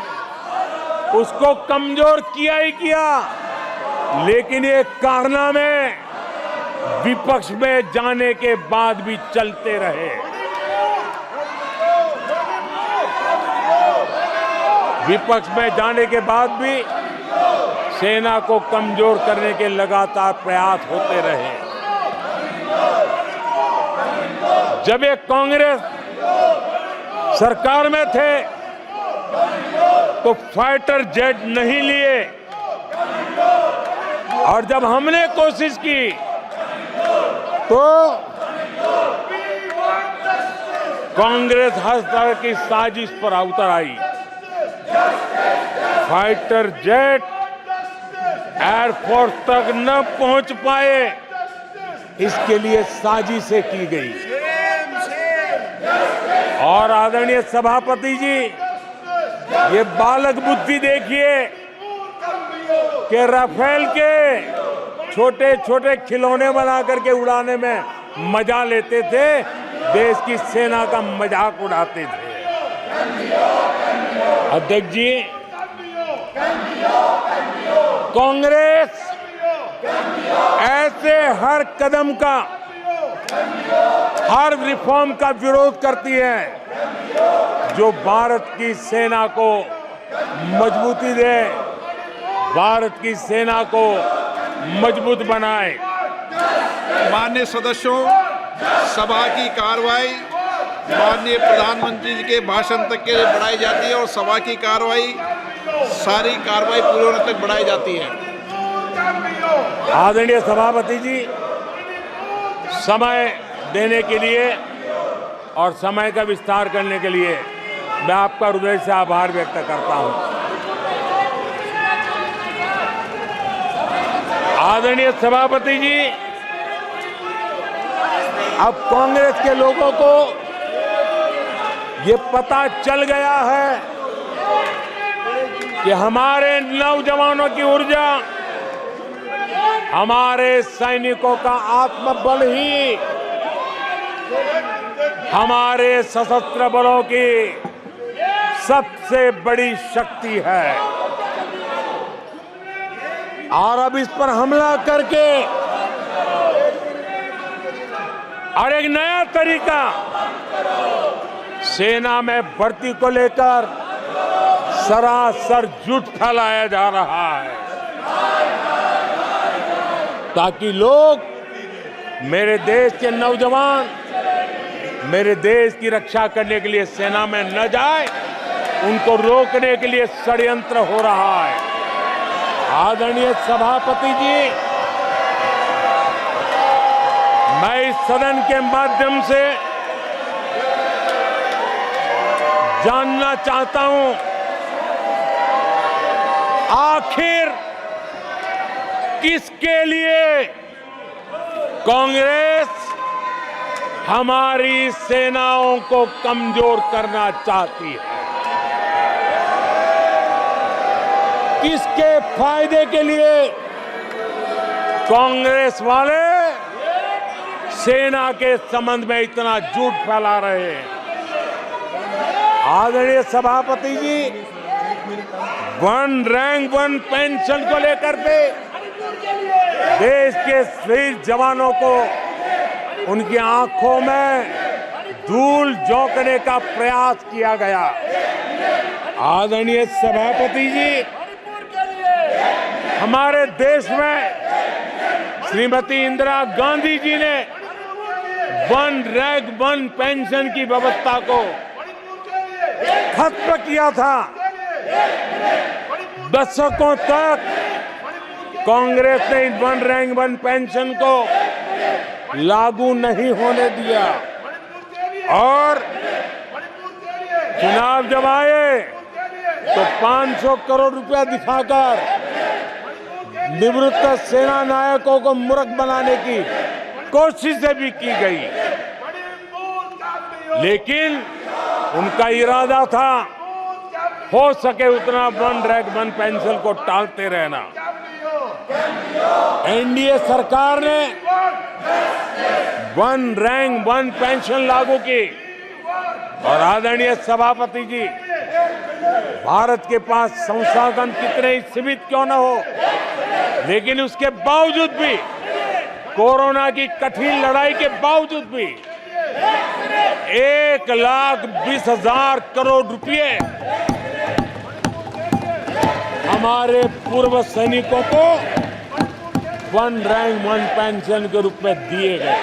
उसको कमजोर किया ही किया, लेकिन ये कारनामे विपक्ष में जाने के बाद भी चलते रहे। विपक्ष में जाने के बाद भी सेना को कमजोर करने के लगातार प्रयास होते रहे। जब ये कांग्रेस सरकार में थे तो फाइटर जेट नहीं लिए, और जब हमने कोशिश की तो कांग्रेस हर तरह की साजिश पर उतर आई। फाइटर जेट एयरफोर्स तक न पहुंच पाए, इसके लिए साजिशें की गई। और आदरणीय सभापति जी, ये बालक बुद्धि देखिए कि राफेल के छोटे छोटे खिलौने बना करके उड़ाने में मजा लेते थे, देश की सेना का मजाक उड़ाते थे। अध्यक्ष जी, कांग्रेस ऐसे हर कदम का, हर रिफॉर्म का विरोध करती है जो भारत की सेना को मजबूती दे, भारत की सेना को मजबूत बनाए। माननीय सदस्यों, सभा की कार्रवाई माननीय प्रधानमंत्री जी के भाषण तक के लिए बढ़ाई जाती है और सभा की कार्रवाई, सारी कार्रवाई पूरे होने तक बढ़ाई जाती है। आदरणीय सभापति जी, समय देने के लिए और समय का विस्तार करने के लिए मैं आपका हृदय से आभार व्यक्त करता हूं। आदरणीय सभापति जी, अब कांग्रेस के लोगों को ये पता चल गया है कि हमारे नौजवानों की ऊर्जा, हमारे सैनिकों का आत्मबल ही हमारे सशस्त्र बलों की सबसे बड़ी शक्ति है। और अब इस पर हमला करके और एक नया तरीका सेना में भर्ती को लेकर सरासर झूठ फैलाया जा रहा है, ताकि लोग, मेरे देश के नौजवान मेरे देश की रक्षा करने के लिए सेना में न जाए, उनको रोकने के लिए षड्यंत्र हो रहा है। आदरणीय सभापति जी, मैं इस सदन के माध्यम से जानना चाहता हूं, आखिर किसके लिए कांग्रेस हमारी सेनाओं को कमजोर करना चाहती है? किसके फायदे के लिए कांग्रेस वाले सेना के संबंध में इतना झूठ फैला रहे हैं? आदरणीय सभापति जी, वन रैंक वन पेंशन को लेकर के देश के शहीद जवानों को उनकी आंखों में धूल झोंकने का प्रयास किया गया। आदरणीय सभापति जी, हमारे देश में श्रीमती इंदिरा गांधी जी ने वन रैंक वन पेंशन की व्यवस्था को खत्म किया था। दशकों तक कांग्रेस ने वन रैंक वन पेंशन को लागू नहीं होने दिया और चुनाव जब आए तो 500 करोड़ रुपया दिखाकर निवृत्त सेना नायकों को मूर्ख बनाने की कोशिशें भी की गई, लेकिन उनका इरादा था हो सके उतना वन रैंक वन पेंशन को टालते रहना। एनडीए सरकार ने वन रैंक वन पेंशन लागू की और आदरणीय सभापति जी, भारत के पास संसाधन कितने ही सीमित क्यों न हो, लेकिन उसके बावजूद भी, कोरोना की कठिन लड़ाई के बावजूद भी 1,20,000 करोड़ रुपए हमारे पूर्व सैनिकों को वन रैंक वन पेंशन के रूप में दिए गए।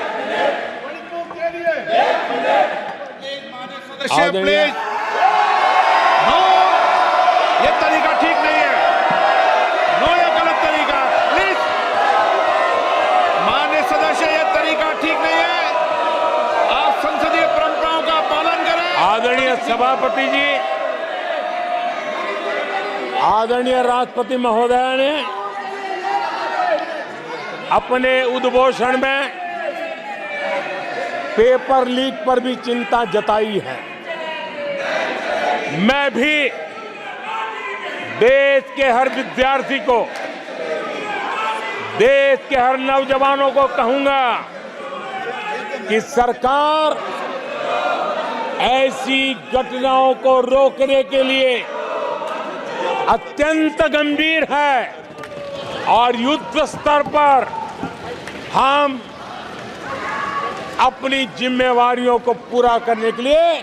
प्लीज, नो, ये तरीका ठीक नहीं है। नो, ये गलत तरीका। प्लीज, माननीय सदस्य, ये तरीका ठीक नहीं है। आप संसदीय परंपराओं का पालन करें। आदरणीय सभापति जी, आदरणीय राष्ट्रपति महोदय ने अपने उद्घोषण में पेपर लीक पर भी चिंता जताई है। मैं भी देश के हर विद्यार्थी को, देश के हर नौजवानों को कहूंगा कि सरकार ऐसी घटनाओं को रोकने के लिए अत्यंत गंभीर है और युद्ध स्तर पर हम अपनी जिम्मेवारियों को पूरा करने के लिए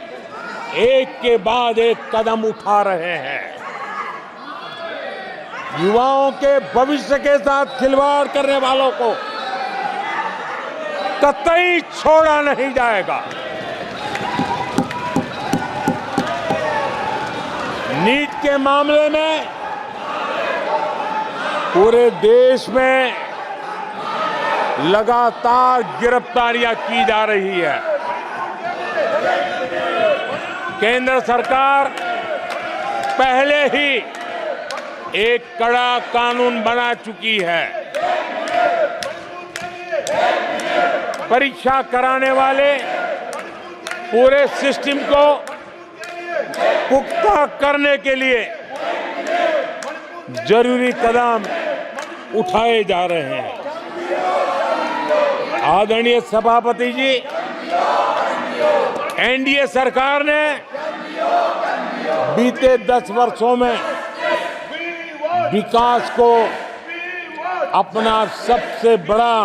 एक के बाद एक कदम उठा रहे हैं। युवाओं के भविष्य के साथ खिलवाड़ करने वालों को कतई छोड़ा नहीं जाएगा। नीट के मामले में पूरे देश में लगातार गिरफ्तारियां की जा रही है। केंद्र सरकार पहले ही एक कड़ा कानून बना चुकी है। परीक्षा कराने वाले पूरे सिस्टम को पुख्ता करने के लिए जरूरी कदम उठाए जा रहे हैं। आदरणीय सभापति जी, एनडीए सरकार ने बीते 10 वर्षों में विकास को अपना सबसे बड़ा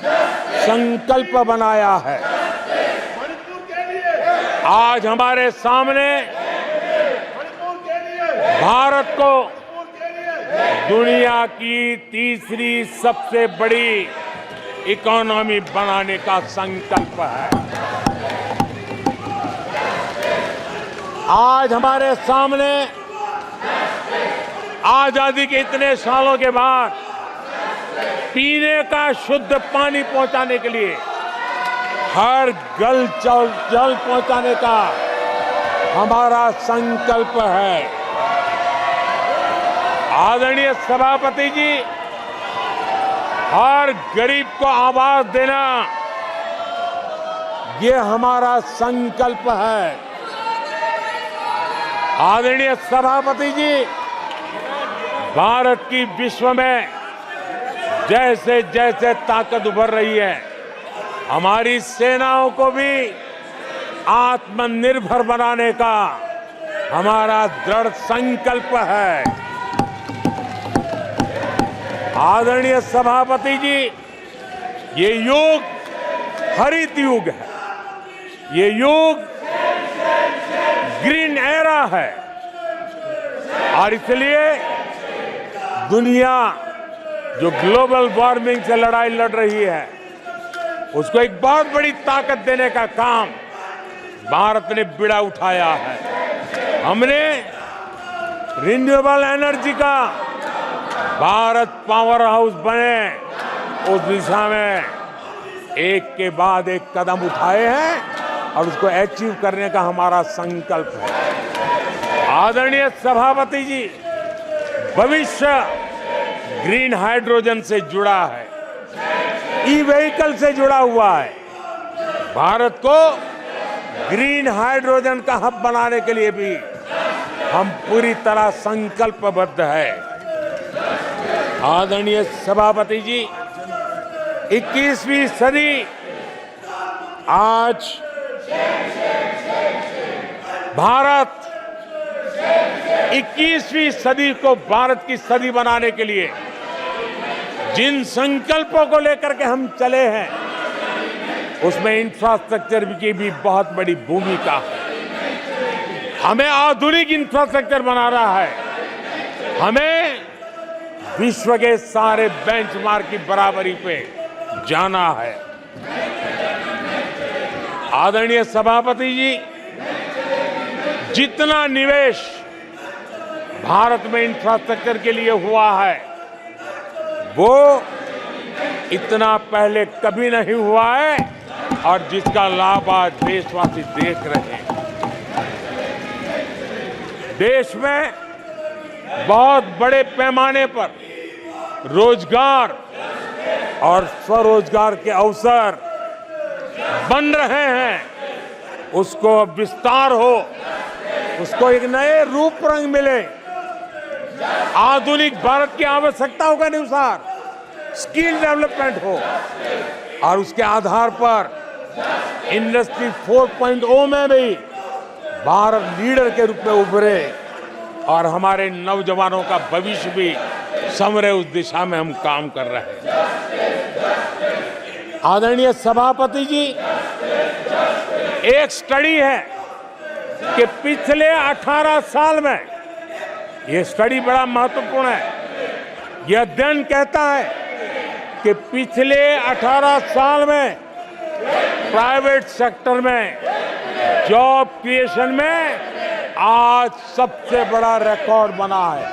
संकल्प बनाया है। आज हमारे सामने भारत को दुनिया की तीसरी सबसे बड़ी इकोनॉमी बनाने का संकल्प है। आज हमारे सामने आजादी के इतने सालों के बाद पीने का शुद्ध पानी पहुंचाने के लिए हर जल पहुंचाने का हमारा संकल्प है। आदरणीय सभापति जी, हर गरीब को आवास देना ये हमारा संकल्प है। आदरणीय सभापति जी, भारत की विश्व में जैसे जैसे ताकत उभर रही है, हमारी सेनाओं को भी आत्मनिर्भर बनाने का हमारा दृढ़ संकल्प है। आदरणीय सभापति जी, ये युग हरित युग है, ये युग ग्रीन एरा है और इसलिए दुनिया जो ग्लोबल वार्मिंग से लड़ाई लड़ रही है उसको एक बहुत बड़ी ताकत देने का काम भारत ने बीड़ा उठाया है। हमने रिन्यूएबल एनर्जी का भारत पावर हाउस बने उस दिशा में एक के बाद एक कदम उठाए हैं और उसको अचीव करने का हमारा संकल्प है। आदरणीय सभापति जी, भविष्य ग्रीन हाइड्रोजन से जुड़ा है, ई व्हीकल से जुड़ा हुआ है। भारत को ग्रीन हाइड्रोजन का हब बनाने के लिए भी हम पूरी तरह संकल्पबद्ध है। आदरणीय सभापति जी, 21वीं सदी आज भारत 21वीं सदी को भारत की सदी बनाने के लिए जिन संकल्पों को लेकर के हम चले हैं उसमें इंफ्रास्ट्रक्चर की भी बहुत बड़ी भूमिका है। हमें आधुनिक इंफ्रास्ट्रक्चर बनाना है, हमें विश्व के सारे बेंचमार्क की बराबरी पे जाना है। आदरणीय सभापति जी, जितना निवेश भारत में इंफ्रास्ट्रक्चर के लिए हुआ है वो इतना पहले कभी नहीं हुआ है और जिसका लाभ आज देशवासी देख रहे हैं। देश में बहुत बड़े पैमाने पर रोजगार और स्वरोजगार के अवसर बन रहे हैं, उसको विस्तार हो, उसको एक नए रूप रंग मिले, आधुनिक भारत की आवश्यकताओं के अनुसार स्किल डेवलपमेंट हो और उसके आधार पर इंडस्ट्री 4.0 में भी भारत लीडर के रूप में उभरे और हमारे नौजवानों का भविष्य भी संवरे, उस दिशा में हम काम कर रहे हैं। आदरणीय सभापति जी, एक स्टडी है कि पिछले 18 साल में, ये स्टडी बड़ा महत्वपूर्ण है, यह अध्ययन कहता है कि पिछले 18 साल में प्राइवेट सेक्टर में जॉब क्रिएशन में आज सबसे बड़ा रिकॉर्ड बना है।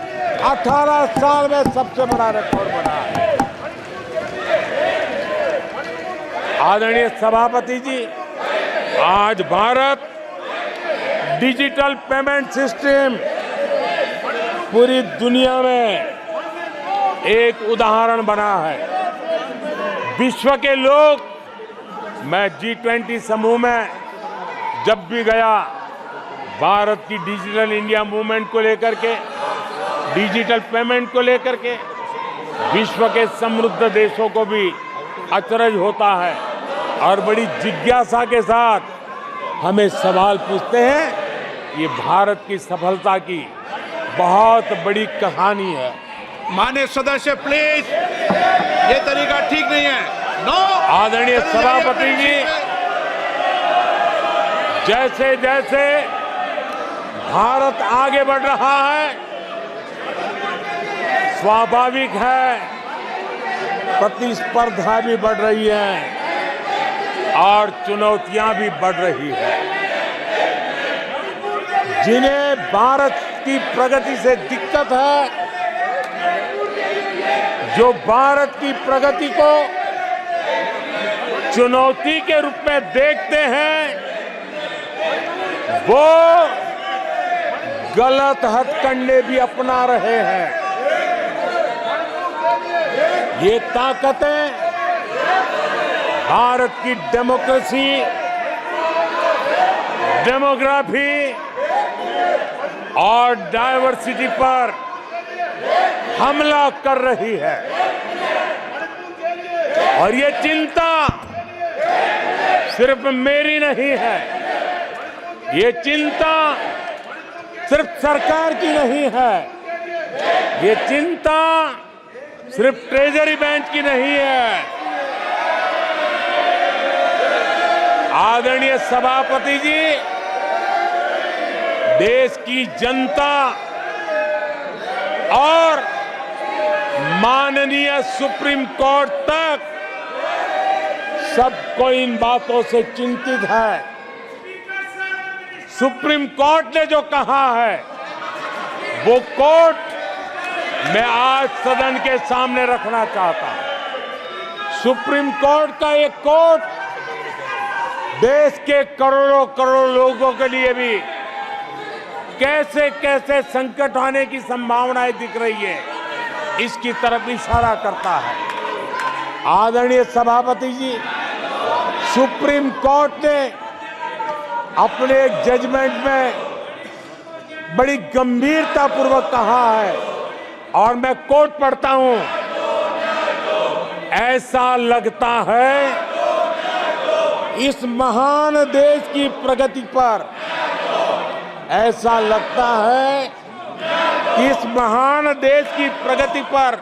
18 साल में सबसे बड़ा रिकॉर्ड बना है। आदरणीय सभापति जी, आज भारत डिजिटल पेमेंट सिस्टम पूरी दुनिया में एक उदाहरण बना है। विश्व के लोग, मैं G20 समूह में जब भी गया, भारत की डिजिटल इंडिया मूवमेंट को लेकर के, डिजिटल पेमेंट को लेकर के विश्व के समृद्ध देशों को भी अचरज होता है और बड़ी जिज्ञासा के साथ हमें सवाल पूछते हैं। ये भारत की सफलता की बहुत बड़ी कहानी है। माननीय सदस्य प्लीज, ये तरीका ठीक नहीं है। नो। आदरणीय सभापति जी, जैसे जैसे भारत आगे बढ़ रहा है, स्वाभाविक है प्रतिस्पर्धा भी बढ़ रही है और चुनौतियां भी बढ़ रही है। जिन्हें भारत की प्रगति से दिक्कत है, जो भारत की प्रगति को चुनौती के रूप में देखते हैं, वो गलत हथकंडे भी अपना रहे हैं। ये ताकतें भारत की डेमोक्रेसी, डेमोग्राफी और डाइवर्सिटी पर हमला कर रही है और ये चिंता सिर्फ मेरी नहीं है, ये चिंता सिर्फ सरकार की नहीं है, ये चिंता सिर्फ ट्रेजरी बेंच की नहीं है। आदरणीय सभापति जी, देश की जनता और माननीय सुप्रीम कोर्ट तक सबको इन बातों से चिंतित है। सुप्रीम कोर्ट ने जो कहा है वो कोर्ट मैं आज सदन के सामने रखना चाहता हूं। सुप्रीम कोर्ट का एक कोर्ट देश के करोड़ों करोड़ लोगों के लिए भी कैसे कैसे संकट आने की संभावनाएं दिख रही है, इसकी तरफ इशारा करता है। आदरणीय सभापति जी, सुप्रीम कोर्ट ने अपने एक जजमेंट में बड़ी गंभीरता पूर्वक कहा है और मैं कोट पढ़ता हूं, ऐसा लगता है इस महान देश की प्रगति पर, ऐसा लगता है कि इस महान देश की प्रगति पर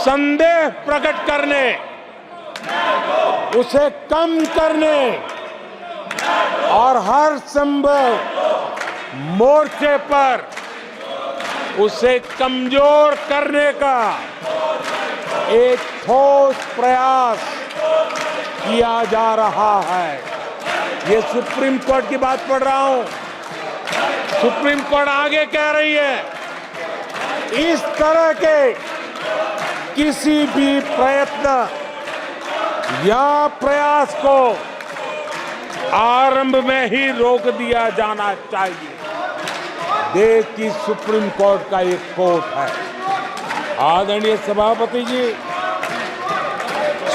संदेह प्रकट करने, उसे कम करने और हर संभव मोर्चे पर उसे कमजोर करने का एक ठोस प्रयास किया जा रहा है। ये सुप्रीम कोर्ट की बात पढ़ रहा हूं। सुप्रीम कोर्ट आगे कह रही है, इस तरह के किसी भी प्रयत्न या प्रयास को आरंभ में ही रोक दिया जाना चाहिए। देश की सुप्रीम कोर्ट का एक कोर्ट है। आदरणीय सभापति जी,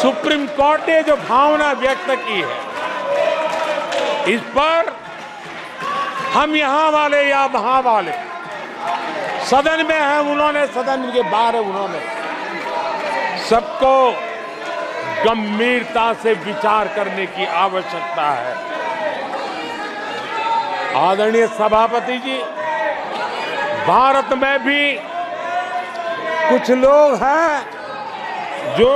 सुप्रीम कोर्ट ने जो भावना व्यक्त की है, इस पर हम यहां वाले या वहां वाले, सदन में हैं उन्होंने, सदन के बाहर है उन्होंने, सबको गंभीरता से विचार करने की आवश्यकता है। आदरणीय सभापति जी, भारत में भी कुछ लोग हैं जो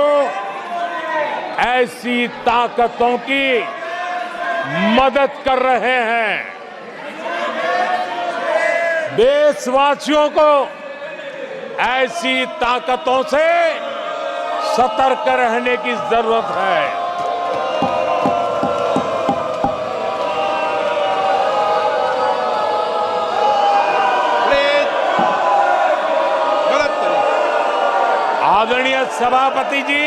ऐसी ताकतों की मदद कर रहे हैं। देशवासियों को ऐसी ताकतों से सतर्क रहने की जरूरत है। आदरणीय सभापति जी,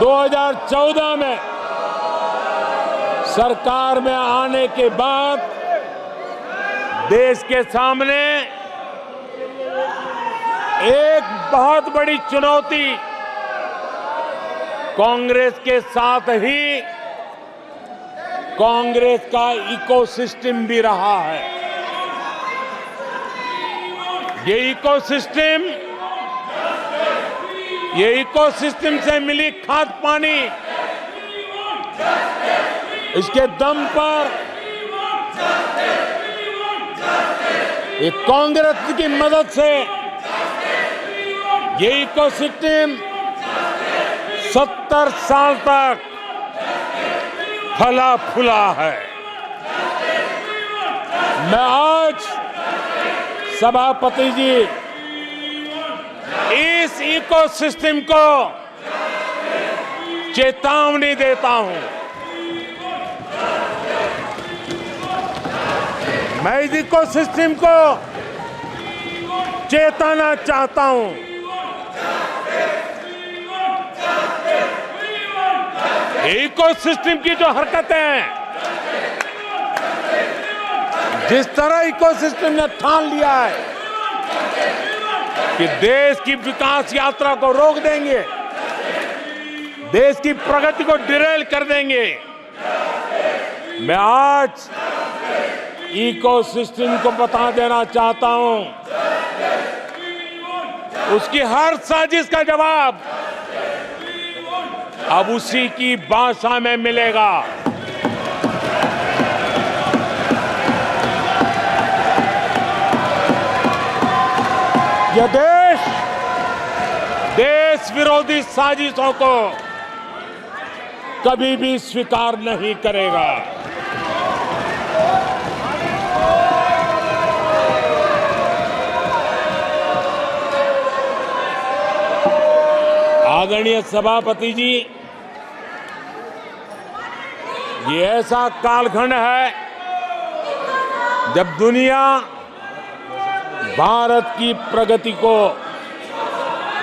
2014 में सरकार में आने के बाद देश के सामने एक बहुत बड़ी चुनौती कांग्रेस के साथ ही कांग्रेस का इकोसिस्टम भी रहा है। ये इकोसिस्टम से मिली खाद पानी, इसके दम पर एक कांग्रेस की मदद से ये इकोसिस्टम 70 साल तक फला फूला है। मैं आज सभापति जी इस इकोसिस्टम को चेतावनी देता हूं। मैं इस इकोसिस्टम को चेताना चाहता हूं। इकोसिस्टम की जो हरकतें हैं, जिस तरह इकोसिस्टम ने ठान लिया है कि देश की विकास यात्रा को रोक देंगे, देश की प्रगति को डिरेल कर देंगे, मैं आज इकोसिस्टम को बता देना चाहता हूं, उसकी हर साजिश का जवाब अब उसी की भाषा में मिलेगा। यह देश विरोधी साजिशों को कभी भी स्वीकार नहीं करेगा। आदरणीय सभापति जी, ये ऐसा कालखंड है जब दुनिया भारत की प्रगति को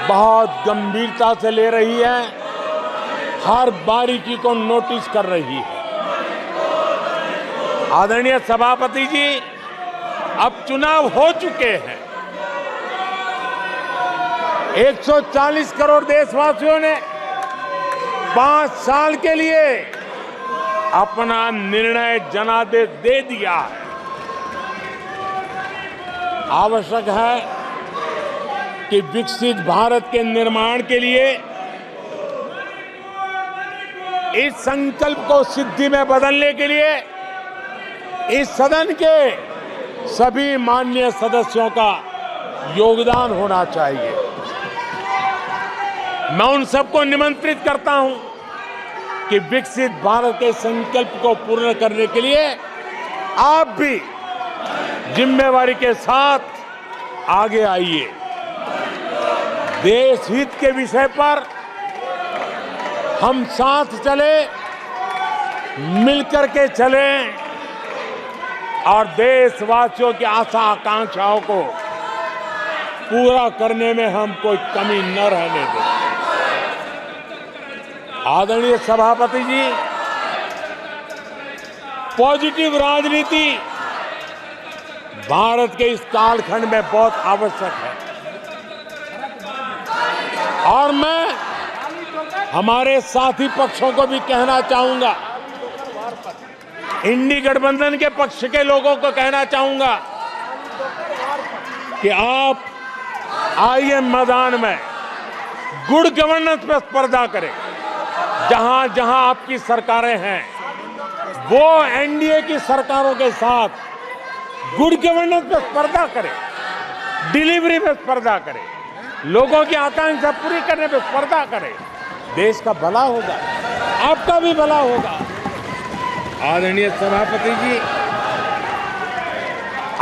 बहुत गंभीरता से ले रही है, हर बारीकी को नोटिस कर रही है। आदरणीय सभापति जी, अब चुनाव हो चुके हैं। 140 करोड़ देशवासियों ने 5 साल के लिए अपना निर्णय जनादेश दे दिया है। आवश्यक है कि विकसित भारत के निर्माण के लिए इस संकल्प को सिद्धि में बदलने के लिए इस सदन के सभी माननीय सदस्यों का योगदान होना चाहिए। मैं उन सबको निमंत्रित करता हूं कि विकसित भारत के संकल्प को पूर्ण करने के लिए आप भी जिम्मेवारी के साथ आगे आइए। देश हित के विषय पर हम साथ चले, मिलकर के चलें और देशवासियों की आशा आकांक्षाओं को पूरा करने में हम कोई कमी न रहने दें। आदरणीय सभापति जी, पॉजिटिव राजनीति भारत के इस कालखंड में बहुत आवश्यक है और मैं हमारे साथी पक्षों को भी कहना चाहूंगा, इंडी गठबंधन के पक्ष के लोगों को कहना चाहूंगा कि आप आइए मैदान में, गुड गवर्नेंस पर स्पर्धा करें। जहां जहां आपकी सरकारें हैं वो एनडीए की सरकारों के साथ गुड गवर्नेंस पर स्पर्धा करें, डिलीवरी में स्पर्धा करें, लोगों की आकांक्षा पूरी करने पर स्पर्धा करें। देश का भला होगा, आपका भी भला होगा। आदरणीय सभापति जी,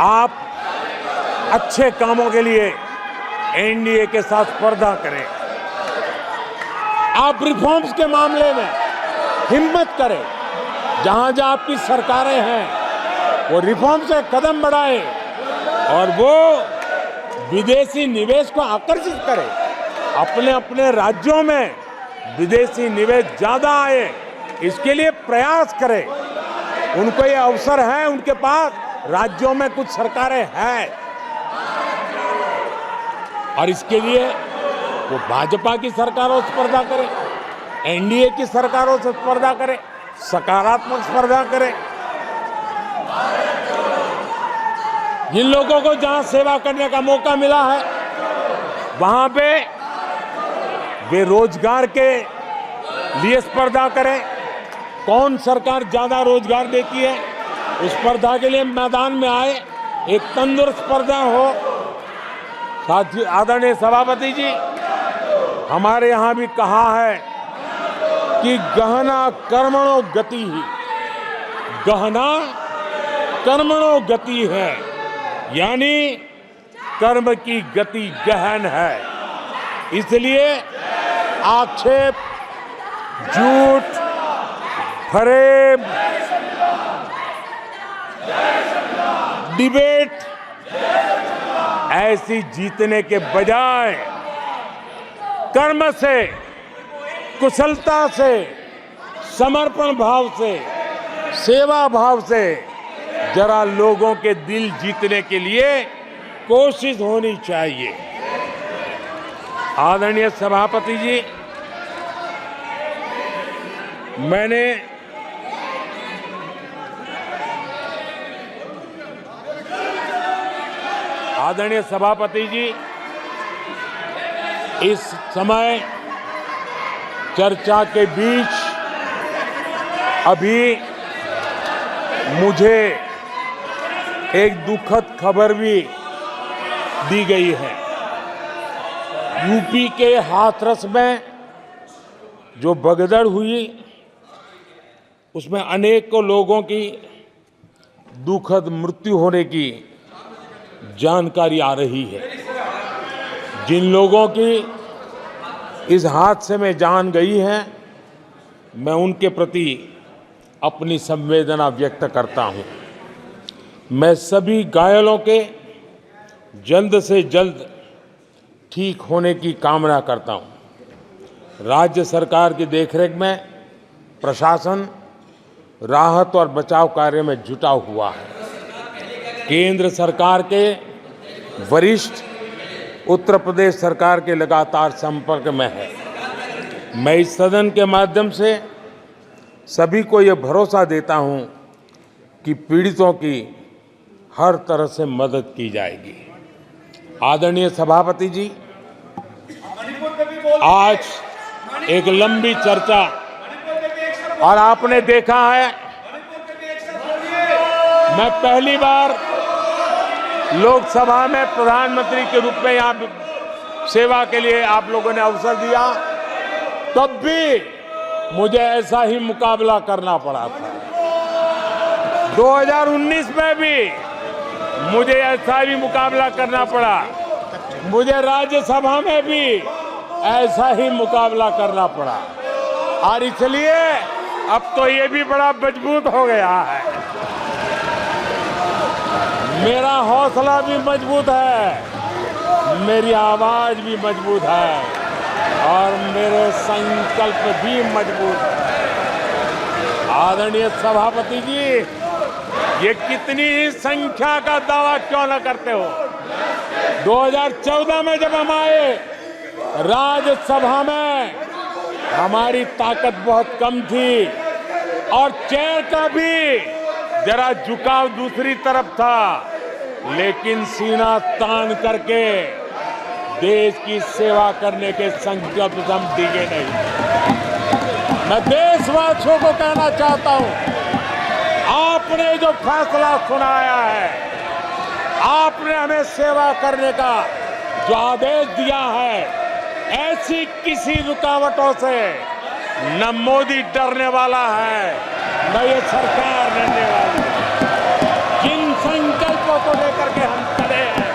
आप अच्छे कामों के लिए एनडीए के साथ स्पर्धा करें। आप रिफॉर्म्स के मामले में हिम्मत करें। जहां जहां आपकी सरकारें हैं वो रिफॉर्म से कदम बढ़ाएं और वो विदेशी निवेश को आकर्षित करें। अपने अपने राज्यों में विदेशी निवेश ज्यादा आए, इसके लिए प्रयास करें। उनको ये अवसर है, उनके पास राज्यों में कुछ सरकारें हैं और इसके लिए वो भाजपा की सरकारों से स्पर्धा करें, एनडीए की सरकारों से स्पर्धा करें, सकारात्मक स्पर्धा करें। जिन लोगों को जहां सेवा करने का मौका मिला है वहां पे वे रोजगार के लिए स्पर्धा करें। कौन सरकार ज्यादा रोजगार देती है उस स्पर्धा के लिए मैदान में आए, एक तंदुरुस्त स्पर्धा हो। साथी आदरणीय सभापति जी, हमारे यहाँ भी कहा है कि गहना कर्मणो गति ही, गहना कर्मणो गति है, यानी कर्म की गति गहन है। इसलिए आक्षेप, झूठ, फरेब, डिबेट ऐसी जीतने के बजाय कर्म से, कुशलता से, समर्पण भाव से, सेवा भाव से जरा लोगों के दिल जीतने के लिए कोशिश होनी चाहिए। आदरणीय सभापति जी, मैंने आदरणीय सभापति जी, इस समय चर्चा के बीच अभी मुझे एक दुखद खबर भी दी गई है। यूपी के हाथरस में जो भगदड़ हुई उसमें अनेकों लोगों की दुखद मृत्यु होने की जानकारी आ रही है। जिन लोगों की इस हादसे में जान गई है, मैं उनके प्रति अपनी संवेदना व्यक्त करता हूं। मैं सभी घायलों के जल्द से जल्द ठीक होने की कामना करता हूं। राज्य सरकार की देखरेख में प्रशासन राहत और बचाव कार्य में जुटा हुआ है। केंद्र सरकार के वरिष्ठ उत्तर प्रदेश सरकार के लगातार संपर्क में है। मैं इस सदन के माध्यम से सभी को ये भरोसा देता हूं कि पीड़ितों की हर तरह से मदद की जाएगी। आदरणीय सभापति जी, आज एक लंबी चर्चा और आपने देखा है, मैं पहली बार लोकसभा में प्रधानमंत्री के रूप में यहाँ सेवा के लिए आप लोगों ने अवसर दिया, तब भी मुझे ऐसा ही मुकाबला करना पड़ा था। 2019 में भी मुझे ऐसा ही मुकाबला करना पड़ा। मुझे राज्यसभा में भी ऐसा ही मुकाबला करना पड़ा और इसलिए अब तो ये भी बड़ा मजबूत हो गया है। मेरा हौसला भी मजबूत है, मेरी आवाज भी मजबूत है और मेरे संकल्प भी मजबूत है। आदरणीय सभापति जी, ये कितनी ही संख्या का दावा क्यों न करते हो, 2014 में जब हम आए राज्यसभा में हमारी ताकत बहुत कम थी और चेयर का भी जरा झुकाव दूसरी तरफ था, लेकिन सीना तान करके देश की सेवा करने के संकल्प हम डिगे नहीं। मैं देशवासियों को कहना चाहता हूं, आपने जो फैसला सुनाया है, आपने हमें सेवा करने का जो आदेश दिया है, ऐसी किसी रुकावटों से न मोदी डरने वाला है, न ये सरकार डरने वाली है। जिन संकल्पों को लेकर के हम चले हैं,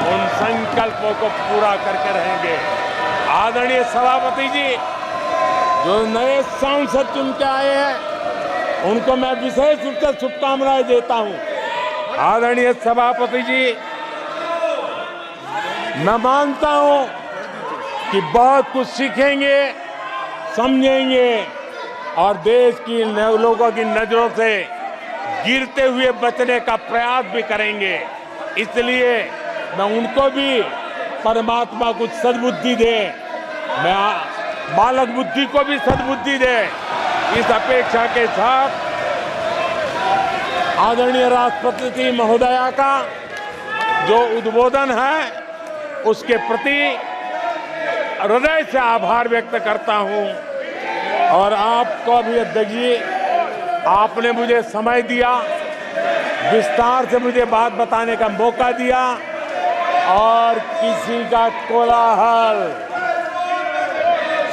उन संकल्पों को पूरा करके रहेंगे। आदरणीय सभापति जी, जो नए सांसद चुन के आए हैं, उनको मैं विशेष रूप से शुभकामनाएं देता हूं। आदरणीय सभापति जी, मैं मानता हूं कि बहुत कुछ सीखेंगे, समझेंगे और देश की लोगों की नजरों से गिरते हुए बचने का प्रयास भी करेंगे। इसलिए मैं उनको भी परमात्मा कुछ सद्बुद्धि दे, मैं बालक बुद्धि को भी सद्बुद्धि दे, इस अपेक्षा के साथ आदरणीय राष्ट्रपति महोदया का जो उद्बोधन है, उसके प्रति हृदय से आभार व्यक्त करता हूं। और आपको भी अध्यक्ष जी, आपने मुझे समय दिया, विस्तार से मुझे बात बताने का मौका दिया और किसी का कोलाहल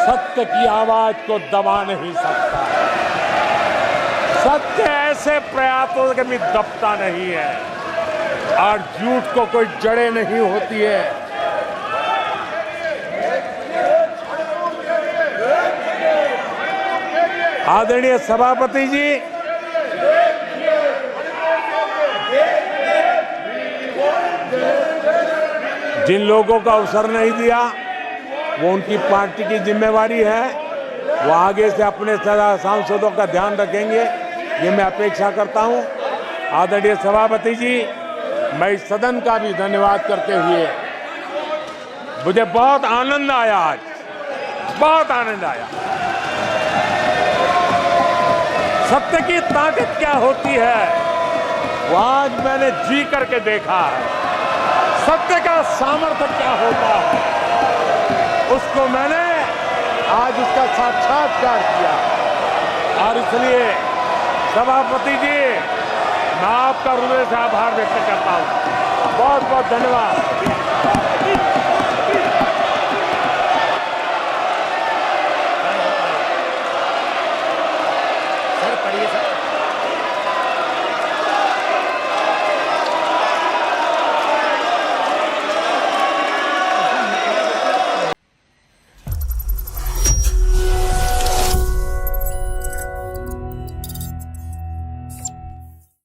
सत्य की आवाज को दबा नहीं सकता। सत्य ऐसे प्रयासों के भी दबता नहीं है और झूठ को कोई जड़ें नहीं होती है। आदरणीय सभापति जी, जिन लोगों का अवसर नहीं दिया, वो उनकी पार्टी की जिम्मेवारी है, वो आगे से अपने सांसदों का ध्यान रखेंगे, ये मैं अपेक्षा करता हूं। आदरणीय सभापति जी, मैं इस सदन का भी धन्यवाद करते हुए, मुझे बहुत आनंद आया, आज बहुत आनंद आया। सत्य की ताकत क्या होती है, वो आज मैंने जी करके देखा है। सत्य का सामर्थ्य क्या होता है, उसको मैंने आज उसका साक्षात्कार किया। और इसलिए सभापति जी, मैं आपका हृदय से आभार व्यक्त करता हूं। बहुत बहुत धन्यवाद।